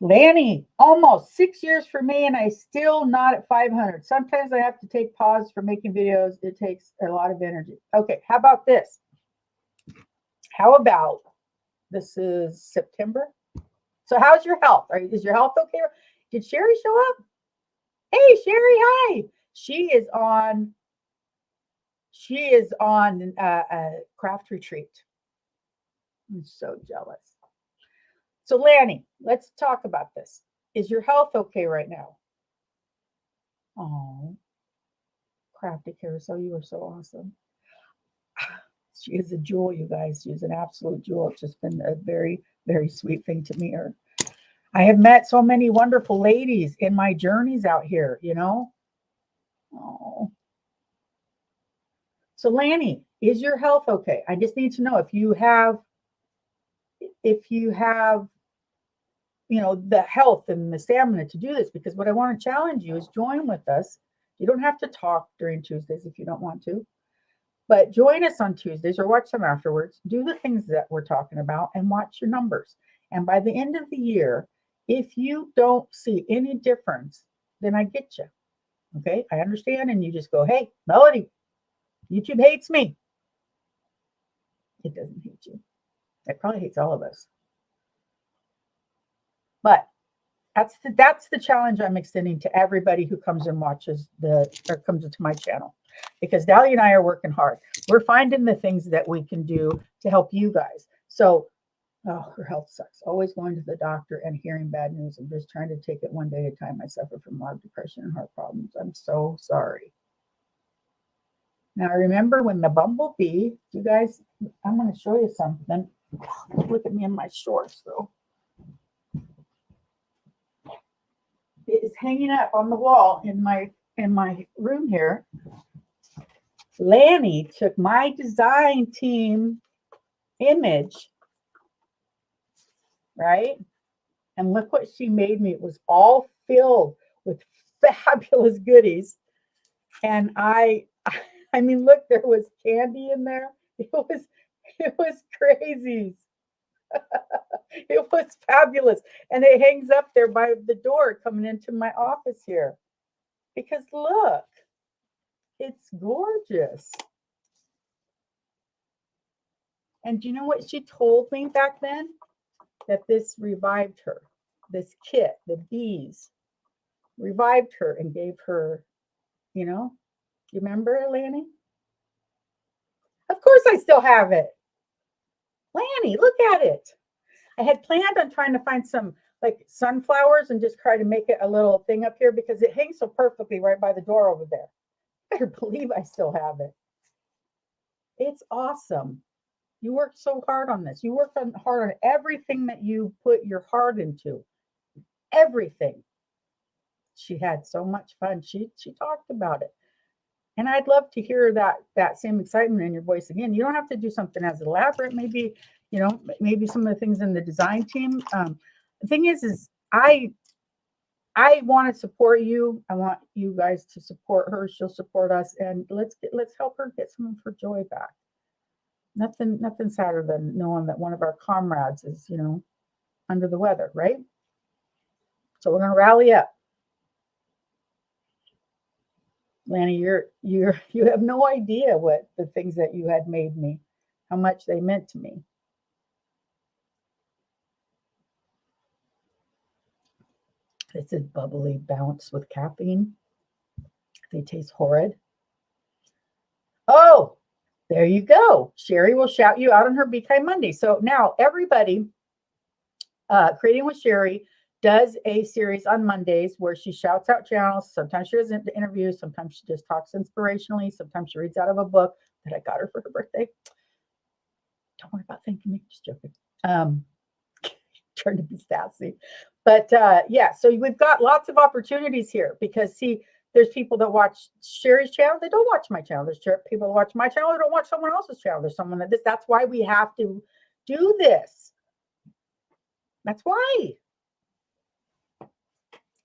Lanny, almost 6 years for me, and I still not at 500. Sometimes I have to take pause for making videos. It takes a lot of energy. Okay, how about this? How about, this is September. So how's your health? Is your health okay? Did Sherry show up? Hey, Sherry, hi. She is on a craft retreat. I'm so jealous. So Lanny, let's talk about this. Is your health okay right now? Oh, Crafty Carousel, you are so awesome. She is a jewel, you guys. She is an absolute jewel. It's just been a very, very sweet thing to meet her. I have met so many wonderful ladies in my journeys out here, you know. Oh. So Lanny, is your health okay? I just need to know if you have, you know, the health and the stamina to do this, because what I want to challenge you is join with us. You don't have to talk during Tuesdays if you don't want to, but join us on Tuesdays or watch them afterwards. Do the things that we're talking about and watch your numbers. And by the end of the year, if you don't see any difference, then I get you. Okay, I understand. And you just go, hey, Melody, YouTube hates me. It doesn't hate you. It probably hates all of us. But that's the challenge I'm extending to everybody who comes and watches comes into my channel, because Dahlia and I are working hard. We're finding the things that we can do to help you guys. So, oh, her health sucks. Always going to the doctor and hearing bad news. I'm just trying to take it one day at a time. I suffer from a lot of depression and heart problems. I'm so sorry. Now, I remember when the bumblebee, you guys, I'm going to show you something. Look at me in my shorts, though. It is hanging up on the wall in my room here. Lanny took my design team image, right? And look what she made me. It was all filled with fabulous goodies. And I mean, look, there was candy in there. It was crazy. It was fabulous. And it hangs up there by the door coming into my office here. Because look, it's gorgeous. And do you know what she told me back then? That this revived her. This kit, the bees, revived her and gave her, you know, you remember, Lanny? Of course I still have it. Lanny, look at it. I had planned on trying to find some like sunflowers and just try to make it a little thing up here, because it hangs so perfectly right by the door over there. I better believe I still have it. It's awesome. You worked so hard on this. You worked hard on everything that you put your heart into. Everything. She had so much fun. She talked about it. And I'd love to hear that same excitement in your voice again. You don't have to do something as elaborate. Maybe, maybe some of the things in the design team. The thing is I want to support you. I want you guys to support her. She'll support us, and let's help her get some of her joy back. Nothing sadder than knowing that one of our comrades is, under the weather, right? So we're gonna rally up. Lanny, you have no idea what the things that you had made me, how much they meant to me. This is bubbly bounce with caffeine. They taste horrid. Oh, there you go. Sherry will shout you out on her Be Kind Monday. So now everybody, Creating with Sherry does a series on Mondays where she shouts out channels. Sometimes she does interviews. Sometimes she just talks inspirationally. Sometimes she reads out of a book that I got her for her birthday. Don't worry about thanking me. Just joking. Trying to be sassy. But yeah, so we've got lots of opportunities here because see, there's people that watch Sherry's channel. They don't watch my channel. There's people that watch my channel. They don't watch someone else's channel. There's someone that's why we have to do this. That's why.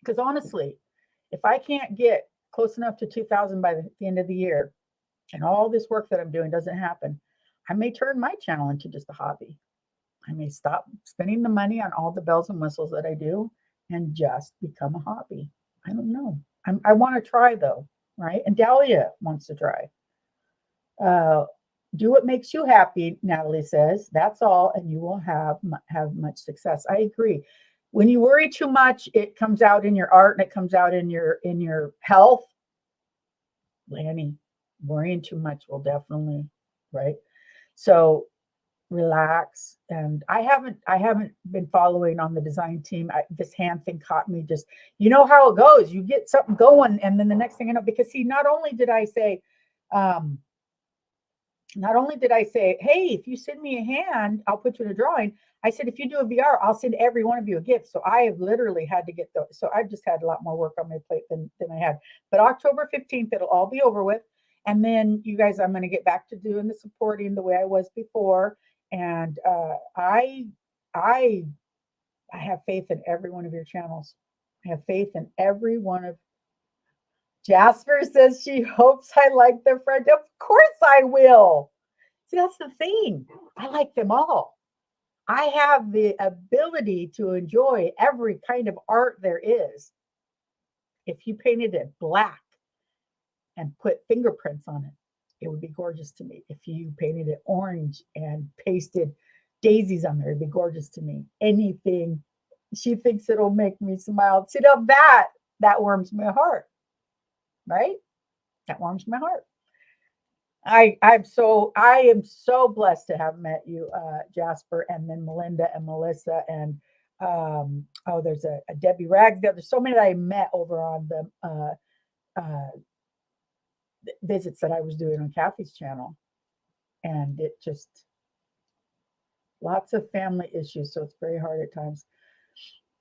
Because honestly, if I can't get close enough to 2,000 by the end of the year and all this work that I'm doing doesn't happen, I may turn my channel into just a hobby. I may stop spending the money on all the bells and whistles that I do and just become a hobby. I don't know. I want to try though, right? And Dahlia wants to try. Do what makes you happy, Natalie says. That's all, and you will have much success. I agree. When you worry too much, it comes out in your art and it comes out in your health. Lanny, worrying too much will definitely, right? So relax. And I haven't been following on the design team. This hand thing caught me. Just, you know how it goes. You get something going, and then the next thing I know, because see, not only did I say, hey, if you send me a hand, I'll put you in a drawing. I said, if you do a VR, I'll send every one of you a gift. So I have literally had to get those. So I've just had a lot more work on my plate than I had. But October 15th, it'll all be over with. And then you guys, I'm going to get back to doing the supporting the way I was before. And I have faith in every one of your channels. I have faith in every one of. Jasper says she hopes I like their friend. Of course I will. See, that's the thing. I like them all. I have the ability to enjoy every kind of art there is. If you painted it black and put fingerprints on it, it would be gorgeous to me. If you painted it orange and pasted daisies on there, it'd be gorgeous to me. Anything. She thinks it'll make me smile. See, now that warms my heart, right? That warms my heart. I am so blessed to have met you, Jasper, and then Melinda and Melissa, and there's a Debbie Rags. There's so many that I met over on the visits that I was doing on Kathy's channel, and it just lots of family issues, so it's very hard at times.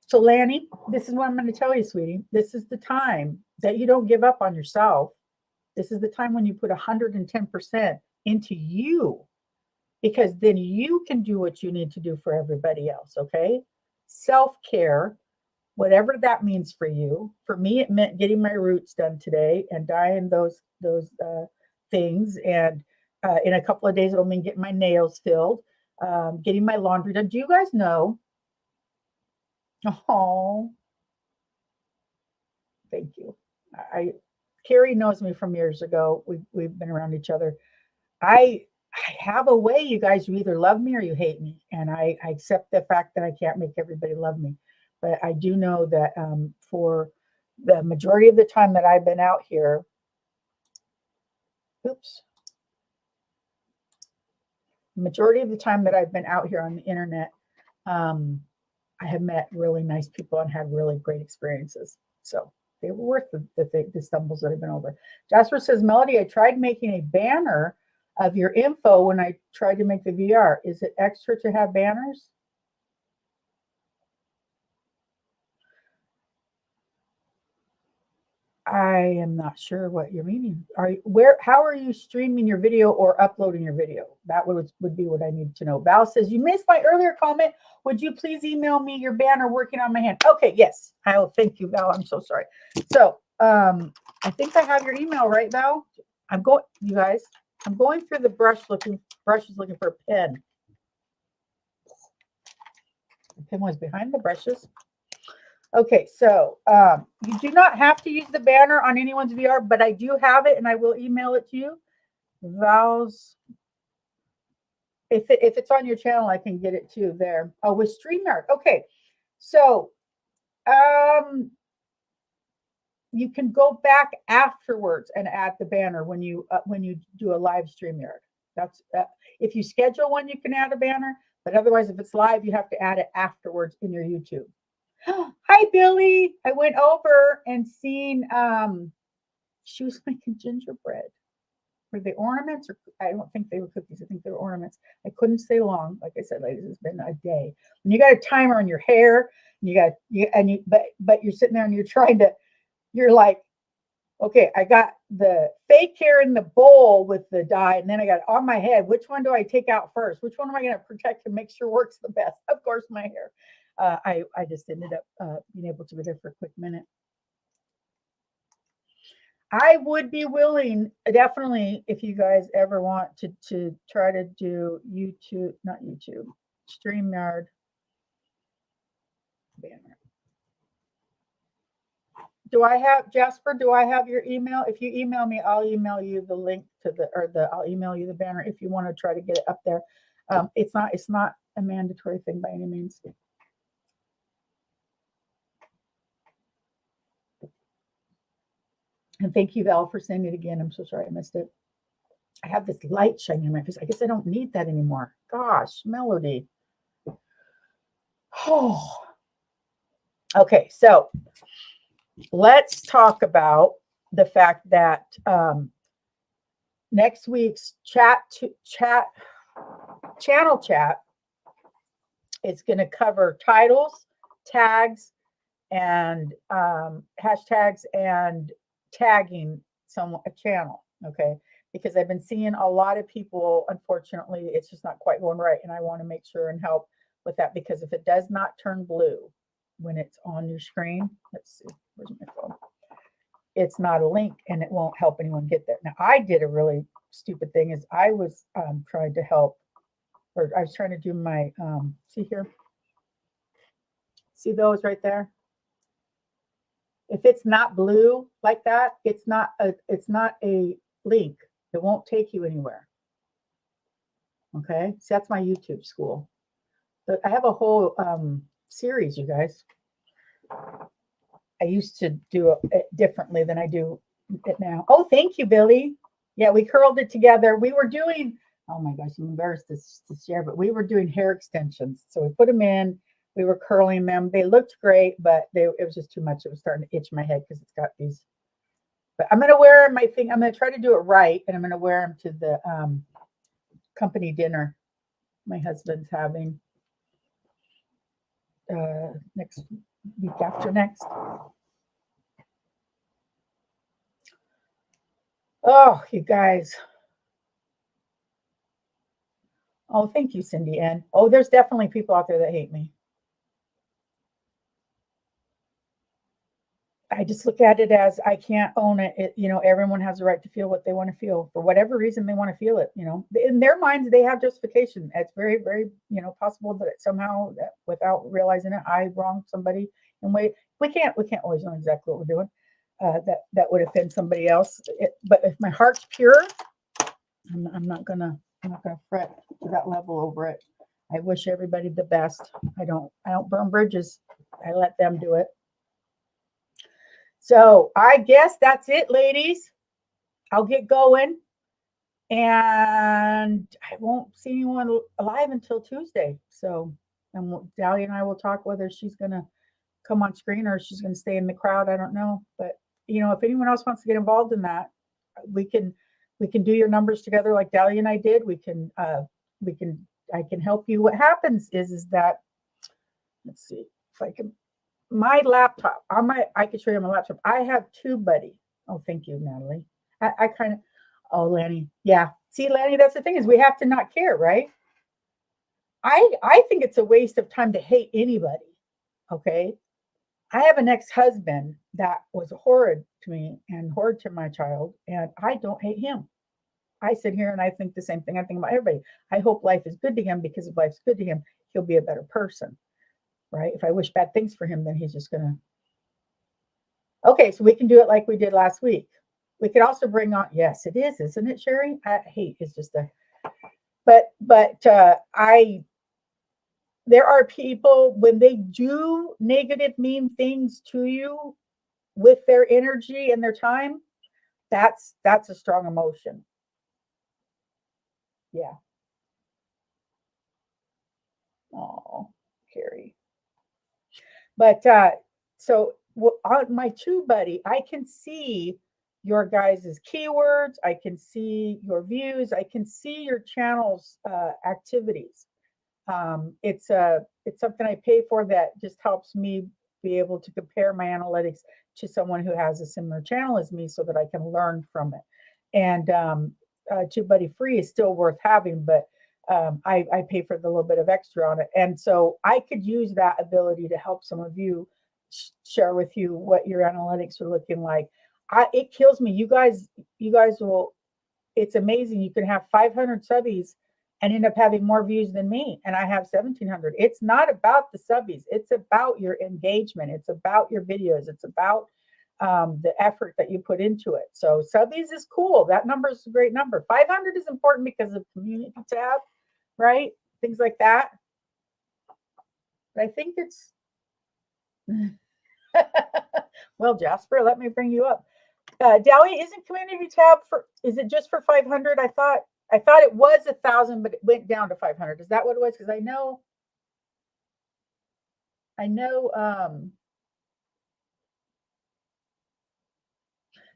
So Lanny, this is what I'm going to tell you, sweetie. This is the time that you don't give up on yourself. This is the time when you put 110% into you, because then you can do what you need to do for everybody else. Okay. Self-care, whatever that means for you. For me, it meant getting my roots done today and dyeing those things. And in a couple of days, it'll mean getting my nails filled, getting my laundry done. Do you guys know? Oh, thank you. Carrie knows me from years ago. We've been around each other. I have a way, you guys. You either love me or you hate me, and I accept the fact that I can't make everybody love me. But I do know that for the majority of the time that I've been out here, majority of the time that I've been out here on the internet, I have met really nice people and had really great experiences. So they were worth the stumbles that I've been over. Jasper says, Melody, I tried making a banner of your info when I tried to make the VR. Is it extra to have banners? I am not sure what you're meaning. How are you streaming your video or uploading your video? That would be what I need to know. Val says, you missed my earlier comment. Would you please email me your banner working on my hand? Okay, yes. Thank you, Val. I'm so sorry. So I think I have your email, right, Val? You guys, I'm going through the brushes looking for a pen. The pen was behind the brushes. Okay, so you do not have to use the banner on anyone's VR, but I do have it, and I will email it to you. Val's, if it's on your channel, I can get it too there. Oh, with StreamYard. Okay, so you can go back afterwards and add the banner when you do a live StreamYard. That's if you schedule one, you can add a banner, but otherwise, if it's live, you have to add it afterwards in your YouTube. Hi, Billy. I went over and seen, she was making gingerbread. Were they ornaments? Or I don't think they were cookies. I think they were ornaments. I couldn't stay long. Like I said, ladies, it's been a day. When you got a timer on your hair, and but you're sitting there and you're like, okay, I got the fake hair in the bowl with the dye, and then I got it on my head. Which one do I take out first? Which one am I going to protect and make sure works the best? Of course, my hair. I just ended up being able to be there for a quick minute. I would be willing, definitely, if you guys ever want to try to do YouTube, not YouTube, StreamYard banner. Jasper, do I have your email? If you email me, I'll email you the link I'll email you the banner if you want to try to get it up there. It's not a mandatory thing by any means. And thank you, Val, for saying it again. I'm so sorry I missed it. I have this light shining in my face. I guess I don't need that anymore. Gosh, Melody. Oh. Okay, so let's talk about the fact that next week's channel chat is going to cover titles, tags, and hashtags and tagging a channel. Okay, because I've been seeing a lot of people, unfortunately, it's just not quite going right, and I want to make sure and help with that, because if it does not turn blue when it's on your screen, let's see, where's my phone? It's not a link, and it won't help anyone get there. Now, I did a really stupid thing. Is I was trying to help, or I was trying to do my see here, see those right there. If it's not blue like that, it's not a link. It won't take you anywhere. Okay, so that's my YouTube school. But I have a whole series, you guys. I used to do it differently than I do it now. Oh, thank you, Billy. Yeah, we curled it together. We were doing, oh my gosh, I'm embarrassed to share, but we were doing hair extensions. So we put them in, we were curling them. They looked great, but it was just too much. It was starting to itch my head because it's got these. But I'm going to wear my thing. I'm going to try to do it right, and I'm going to wear them to the company dinner my husband's having next week after next. Oh, you guys. Oh, thank you, Cindy Ann. Oh, there's definitely people out there that hate me. I just look at it as I can't own it. Everyone has a right to feel what they want to feel for whatever reason they want to feel it. In their minds, they have justification. It's very, very, possible that somehow, without realizing it, I wronged somebody. And we can't always know exactly what we're doing. That would offend somebody else. But if my heart's pure, I'm not gonna fret to that level over it. I wish everybody the best. I don't burn bridges. I let them do it. So I guess that's it, ladies. I'll get going, and I won't see anyone alive until Tuesday. So, and Dahlia and I will talk whether she's going to come on screen or she's going to stay in the crowd. I don't know, but if anyone else wants to get involved in that, we can We can do your numbers together like Dahlia and I did. I can help you. What happens is that, let's see if I can, my laptop, I can show you my laptop. I have TubeBuddy. Oh, thank you, Natalie. I kind of, oh, Lanny. Yeah. See, Lanny, that's the thing is we have to not care, right? I think it's a waste of time to hate anybody. Okay. I have an ex-husband that was horrid to me and horrid to my child, and I don't hate him. I sit here and I think the same thing I think about everybody. I hope life is good to him, because if life's good to him, he'll be a better person, right? If I wish bad things for him, then he's just gonna. Okay, so we can do it like we did last week. We could also bring on. Yes, it is, isn't it, Sherry? Hate is just a. But I. There are people when they do negative, mean things to you with their energy and their time. That's a strong emotion. Yeah. Oh, Carrie. But so on my TubeBuddy, I can see your guys' keywords. I can see your views. I can see your channel's activities. It's something I pay for that just helps me be able to compare my analytics to someone who has a similar channel as me, so that I can learn from it. And TubeBuddy free is still worth having, but I pay for the little bit of extra on it. And so I could use that ability to help some of you share with you what your analytics are looking like. It kills me. You guys will, it's amazing. You can have 500 subbies and end up having more views than me. And I have 1,700. It's not about the subbies. It's about your engagement. It's about your videos. It's about the effort that you put into it. So subbies is cool. That number is a great number. 500 is important because of community tab, right? Things like that. But I think it's, well, Jasper, let me bring you up. Dahlia, isn't community tab is it just for 500? I thought it was 1,000, but it went down to 500. Is that what it was? Because I know,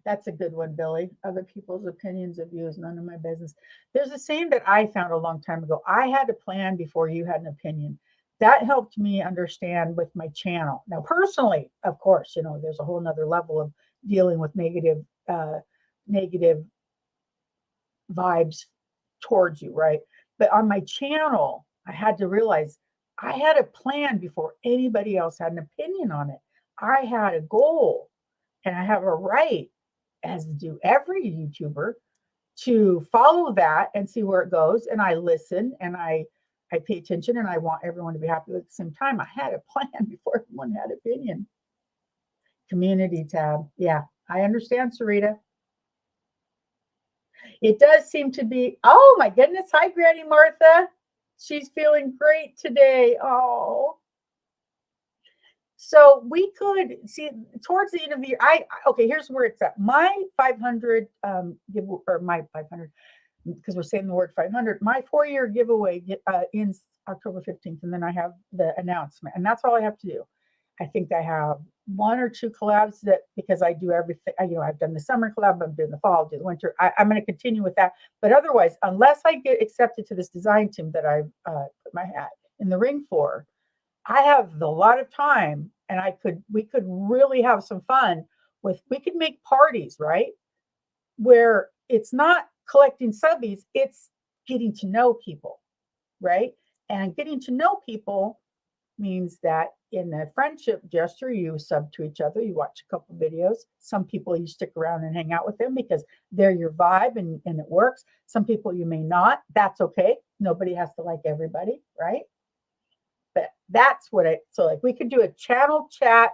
that's a good one, Billy. Other people's opinions of you is none of my business. There's a saying that I found a long time ago. I had a plan before you had an opinion. That helped me understand with my channel. Now, personally, of course, there's a whole nother level of dealing with negative vibes towards you, right? But on my channel, I had to realize I had a plan before anybody else had an opinion on it. I had a goal, and I have a right, as do every YouTuber, to follow that and see where it goes. And I listen and I pay attention, and I want everyone to be happy. At the same time, I had a plan before everyone had opinion. Community tab. Yeah, I understand, Sarita. It does seem to be, oh my goodness. Hi, Granny Martha. She's feeling great today. Oh. So we could see towards the end of the year. Okay, here's where it's at. My 500 my 500, because we're saying the word 500. My 4-year giveaway ends October 15th, and then I have the announcement, and that's all I have to do. I think I have 1 or 2 collabs that, because I do everything. I've done the summer collab, I'm doing the fall, I'll do the winter. I'm going to continue with that. But otherwise, unless I get accepted to this design team that I've put my hat in the ring for, I have a lot of time, and we could really have some fun we could make parties, right? Where it's not collecting subbies, it's getting to know people, right? And getting to know people means that in a friendship gesture, you sub to each other, you watch a couple videos. Some people you stick around and hang out with them because they're your vibe and it works. Some people you may not. That's okay. Nobody has to like everybody, right? But that's what so like we could do a channel chat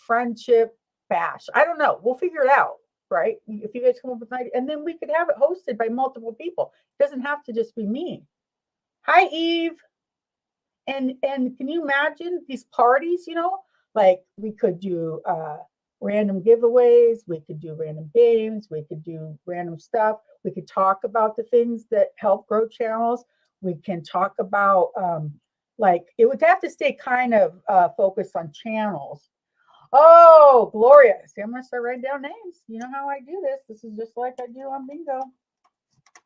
friendship bash. I don't know. We'll figure it out, right? If you guys come up with an idea, and then we could have it hosted by multiple people. It doesn't have to just be me. Hi, Eve. And can you imagine these parties? Like we could do random giveaways. We could do random games. We could do random stuff. We could talk about the things that help grow channels. We can talk about like it would have to stay kind of focused on channels. Oh, Gloria. See, I'm going to start writing down names. You know how I do this. This is just like I do on bingo.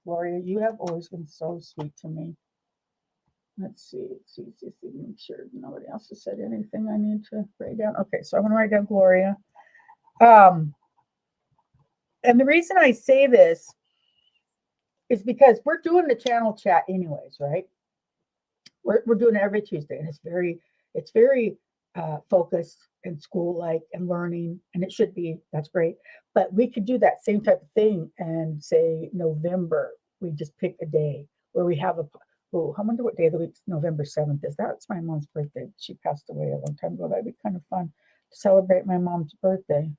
Gloria, you have always been so sweet to me. Let's see, make sure nobody else has said anything I need to write down. Okay, so I'm going to write down Gloria. And the reason I say this is because we're doing the channel chat anyways, right? We're doing it every Tuesday, and it's very focused and school-like and learning, and it should be. That's great. But we could do that same type of thing and say November. We just pick a day where we have I wonder what day of the week November 7th is. That's my mom's birthday. She passed away a long time ago. That'd be kind of fun to celebrate my mom's birthday.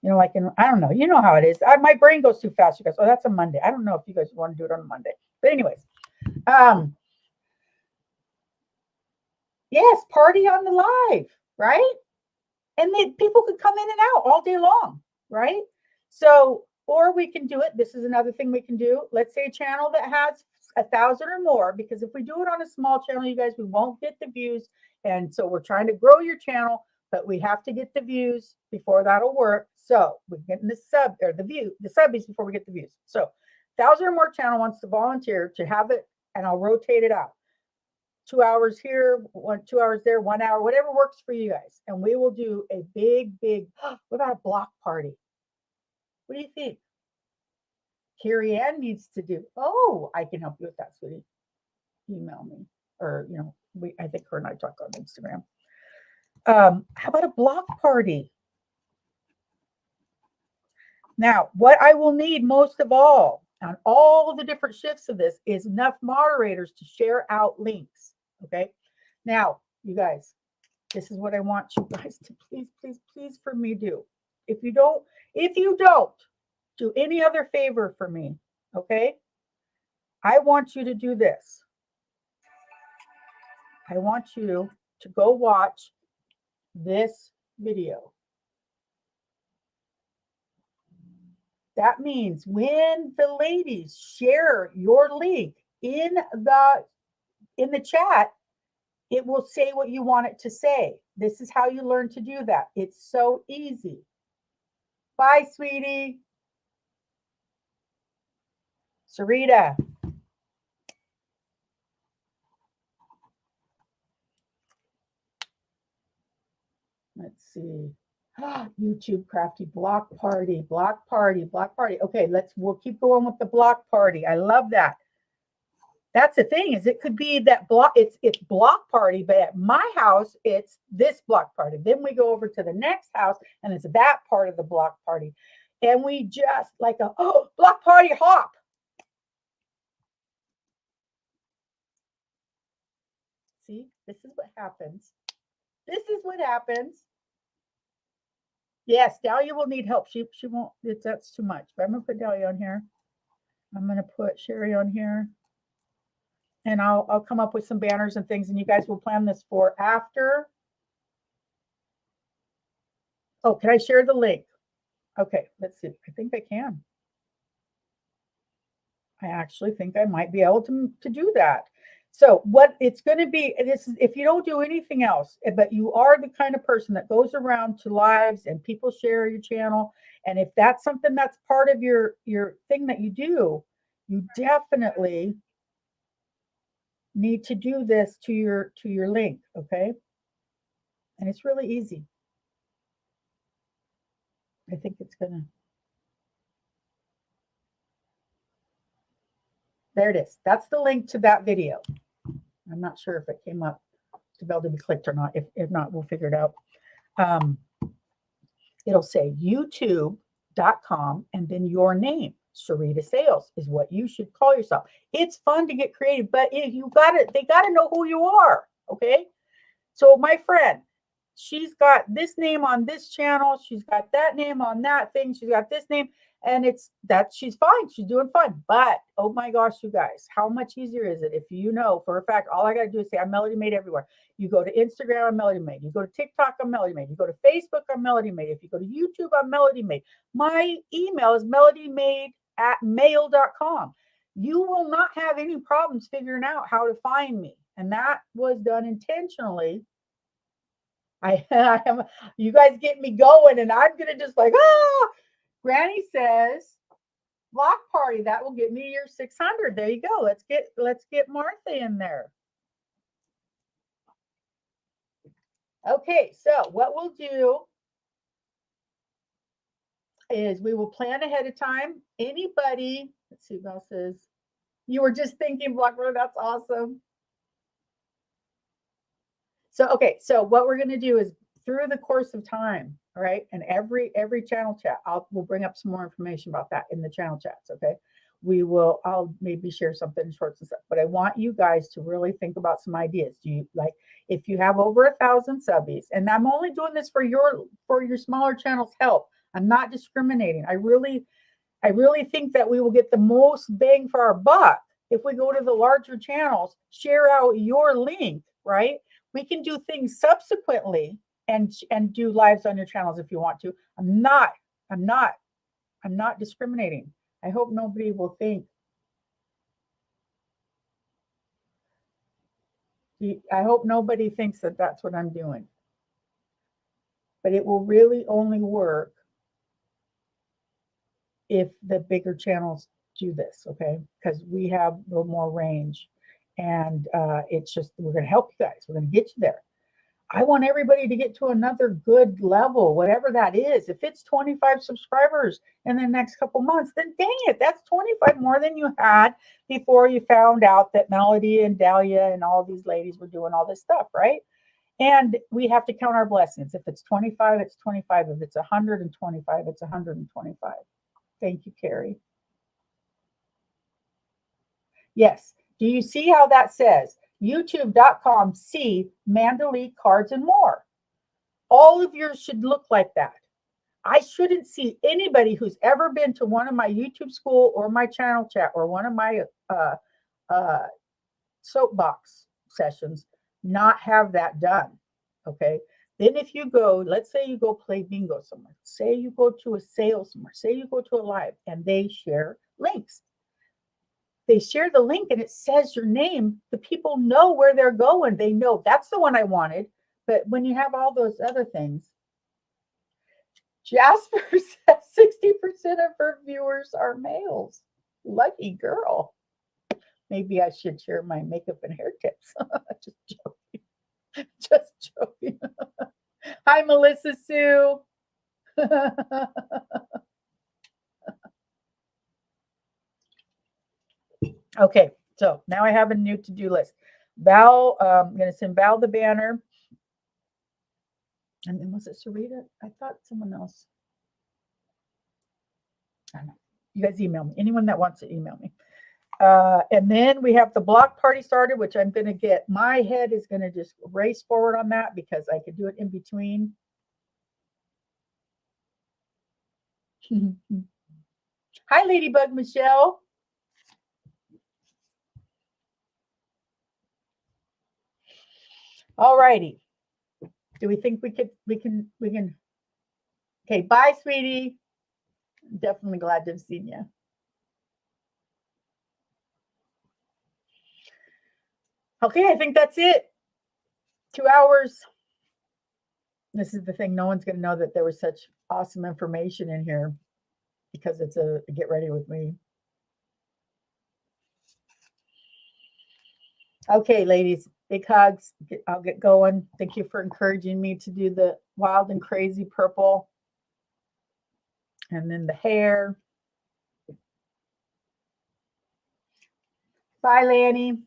You know, like I don't know. You know how it is. My brain goes too fast. You guys, oh, that's a Monday. I don't know if you guys want to do it on a Monday. But anyways, yes, party on the live, right? And then people could come in and out all day long, right? So, or we can do it. This is another thing we can do. Let's say a channel that has 1,000 or more, because if we do it on a small channel, you guys, we won't get the views. And so we're trying to grow your channel, but we have to get the views before that'll work. So we're getting the subbies before we get the views. So 1,000 or more channel wants to volunteer to have it, and I'll rotate it out. 2 hours here, 2 hours there, 1 hour, whatever works for you guys. And we will do a big, what about a block party? What do you think? Carrie Ann needs to do. Oh, I can help you with that, sweetie. Email me. Or, I think her and I talk on Instagram. How about a block party? Now, what I will need most of all on all the different shifts of this is enough moderators to share out links. Okay. Now, you guys, this is what I want you guys to please for me do. If you don't do any other favor for me, okay? I want you to do this. I want you to go watch this video. That means when the ladies share your link in the chat, it will say what you want it to say. This is how you learn to do that. It's so easy. Bye, sweetie. Sarita. Let's see. YouTube crafty block party. Okay, we'll keep going with the block party. I love that. That's the thing, is it could be that it's block party, but at my house, it's this block party. Then we go over to the next house and it's that part of the block party. And we just like block party hop. See, this is what happens. Yes, Dahlia will need help. She won't, that's too much. But I'm going to put Dahlia on here. I'm going to put Sherry on here. And I'll come up with some banners and things, and you guys will plan this for after. Oh, can I share the link? Okay, let's see. I think I can. I actually think I might be able to do that. So what it's going to be, this is if you don't do anything else, but you are the kind of person that goes around to lives and people share your channel. And if that's something that's part of your thing that you do, you definitely need to do this to your link, okay? And it's really easy. I think it's gonna. There it is. That's the link to that video. I'm not sure if it came up to be able to be clicked or not. If not, we'll figure it out. It'll say youtube.com and then your name. Sarita Sales is what you should call yourself. It's fun to get creative, but they got to know who you are. Okay. So my friend, she's got this name on this channel. She's got that name on that thing. She's got this name, and she's fine. She's doing fine. But oh my gosh, you guys, how much easier is it if you know for a fact, all I got to do is say I'm Melody Made everywhere. You go to Instagram, I'm Melody Made. You go to TikTok, I'm Melody Made. You go to Facebook, I'm Melody Made. If you go to YouTube, I'm Melody Made. My email is melodymade@mail.com. You will not have any problems figuring out how to find me. And that was done intentionally I am, you guys get me going, and I'm gonna just like, ah. Granny says, block party. That will get me your 600. There you go. Let's get Martha in there. Okay, so what we'll do is we will plan ahead of time. Anybody, let's see, Val says, you were just thinking block party. That's awesome. So, okay, so what we're going to do is through the course of time, all right, and every channel chat, we'll bring up some more information about that in the channel chats, okay? I'll maybe share something in shorts and stuff, but I want you guys to really think about some ideas. Do you like, if you have over 1,000 subbies, and I'm only doing this for your smaller channels help. I'm not discriminating. I really think that we will get the most bang for our buck if we go to the larger channels, share out your link, right? We can do things subsequently and do lives on your channels if you want to. I'm not discriminating. I hope nobody will think. I hope nobody thinks that that's what I'm doing. But it will really only work if the bigger channels do this, okay? Because we have a little more range, and it's just, we're going to help you guys. We're going to get you there. I want everybody to get to another good level, whatever that is. If it's 25 subscribers in the next couple months, then dang it, that's 25 more than you had before you found out that Melody and Dahlia and all these ladies were doing all this stuff, right? And we have to count our blessings. If it's 25, it's 25. If it's 125, it's 125. Thank you, Carrie. Yes. Do you see how that says? YouTube.com, see Mandalay cards and more. All of yours should look like that. I shouldn't see anybody who's ever been to one of my YouTube school or my channel chat or one of my soapbox sessions not have that done. Okay. Then if you go, let's say you go play bingo somewhere, say you go to a sale somewhere, say you go to a live and they share links. They share the link and it says your name. The people know where they're going. They know that's the one I wanted. But when you have all those other things, Jasper says 60% of her viewers are males. Lucky girl. Maybe I should share my makeup and hair tips. Just joking. Just joking. Hi, Melissa Sue. Okay, so now I have a new to-do list. Val, I'm going to send Val the banner. And then was it Sarita? I thought someone else. I don't know. You guys email me. Anyone that wants to email me. And then we have the block party started, which I'm going to get. My head is going to just race forward on that because I could do it in between. Hi, Ladybug Michelle. All righty. Do we think we can? Okay, bye, sweetie. Definitely glad to have seen you. Okay, I think that's it. 2 hours. This is the thing. No one's going to know that there was such awesome information in here because it's a get ready with me. Okay, ladies, big hugs. I'll get going. Thank you for encouraging me to do the wild and crazy purple. And then the hair. Bye, Lanny.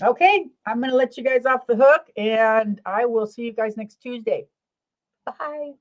Okay, I'm going to let you guys off the hook, and I will see you guys next Tuesday. Bye.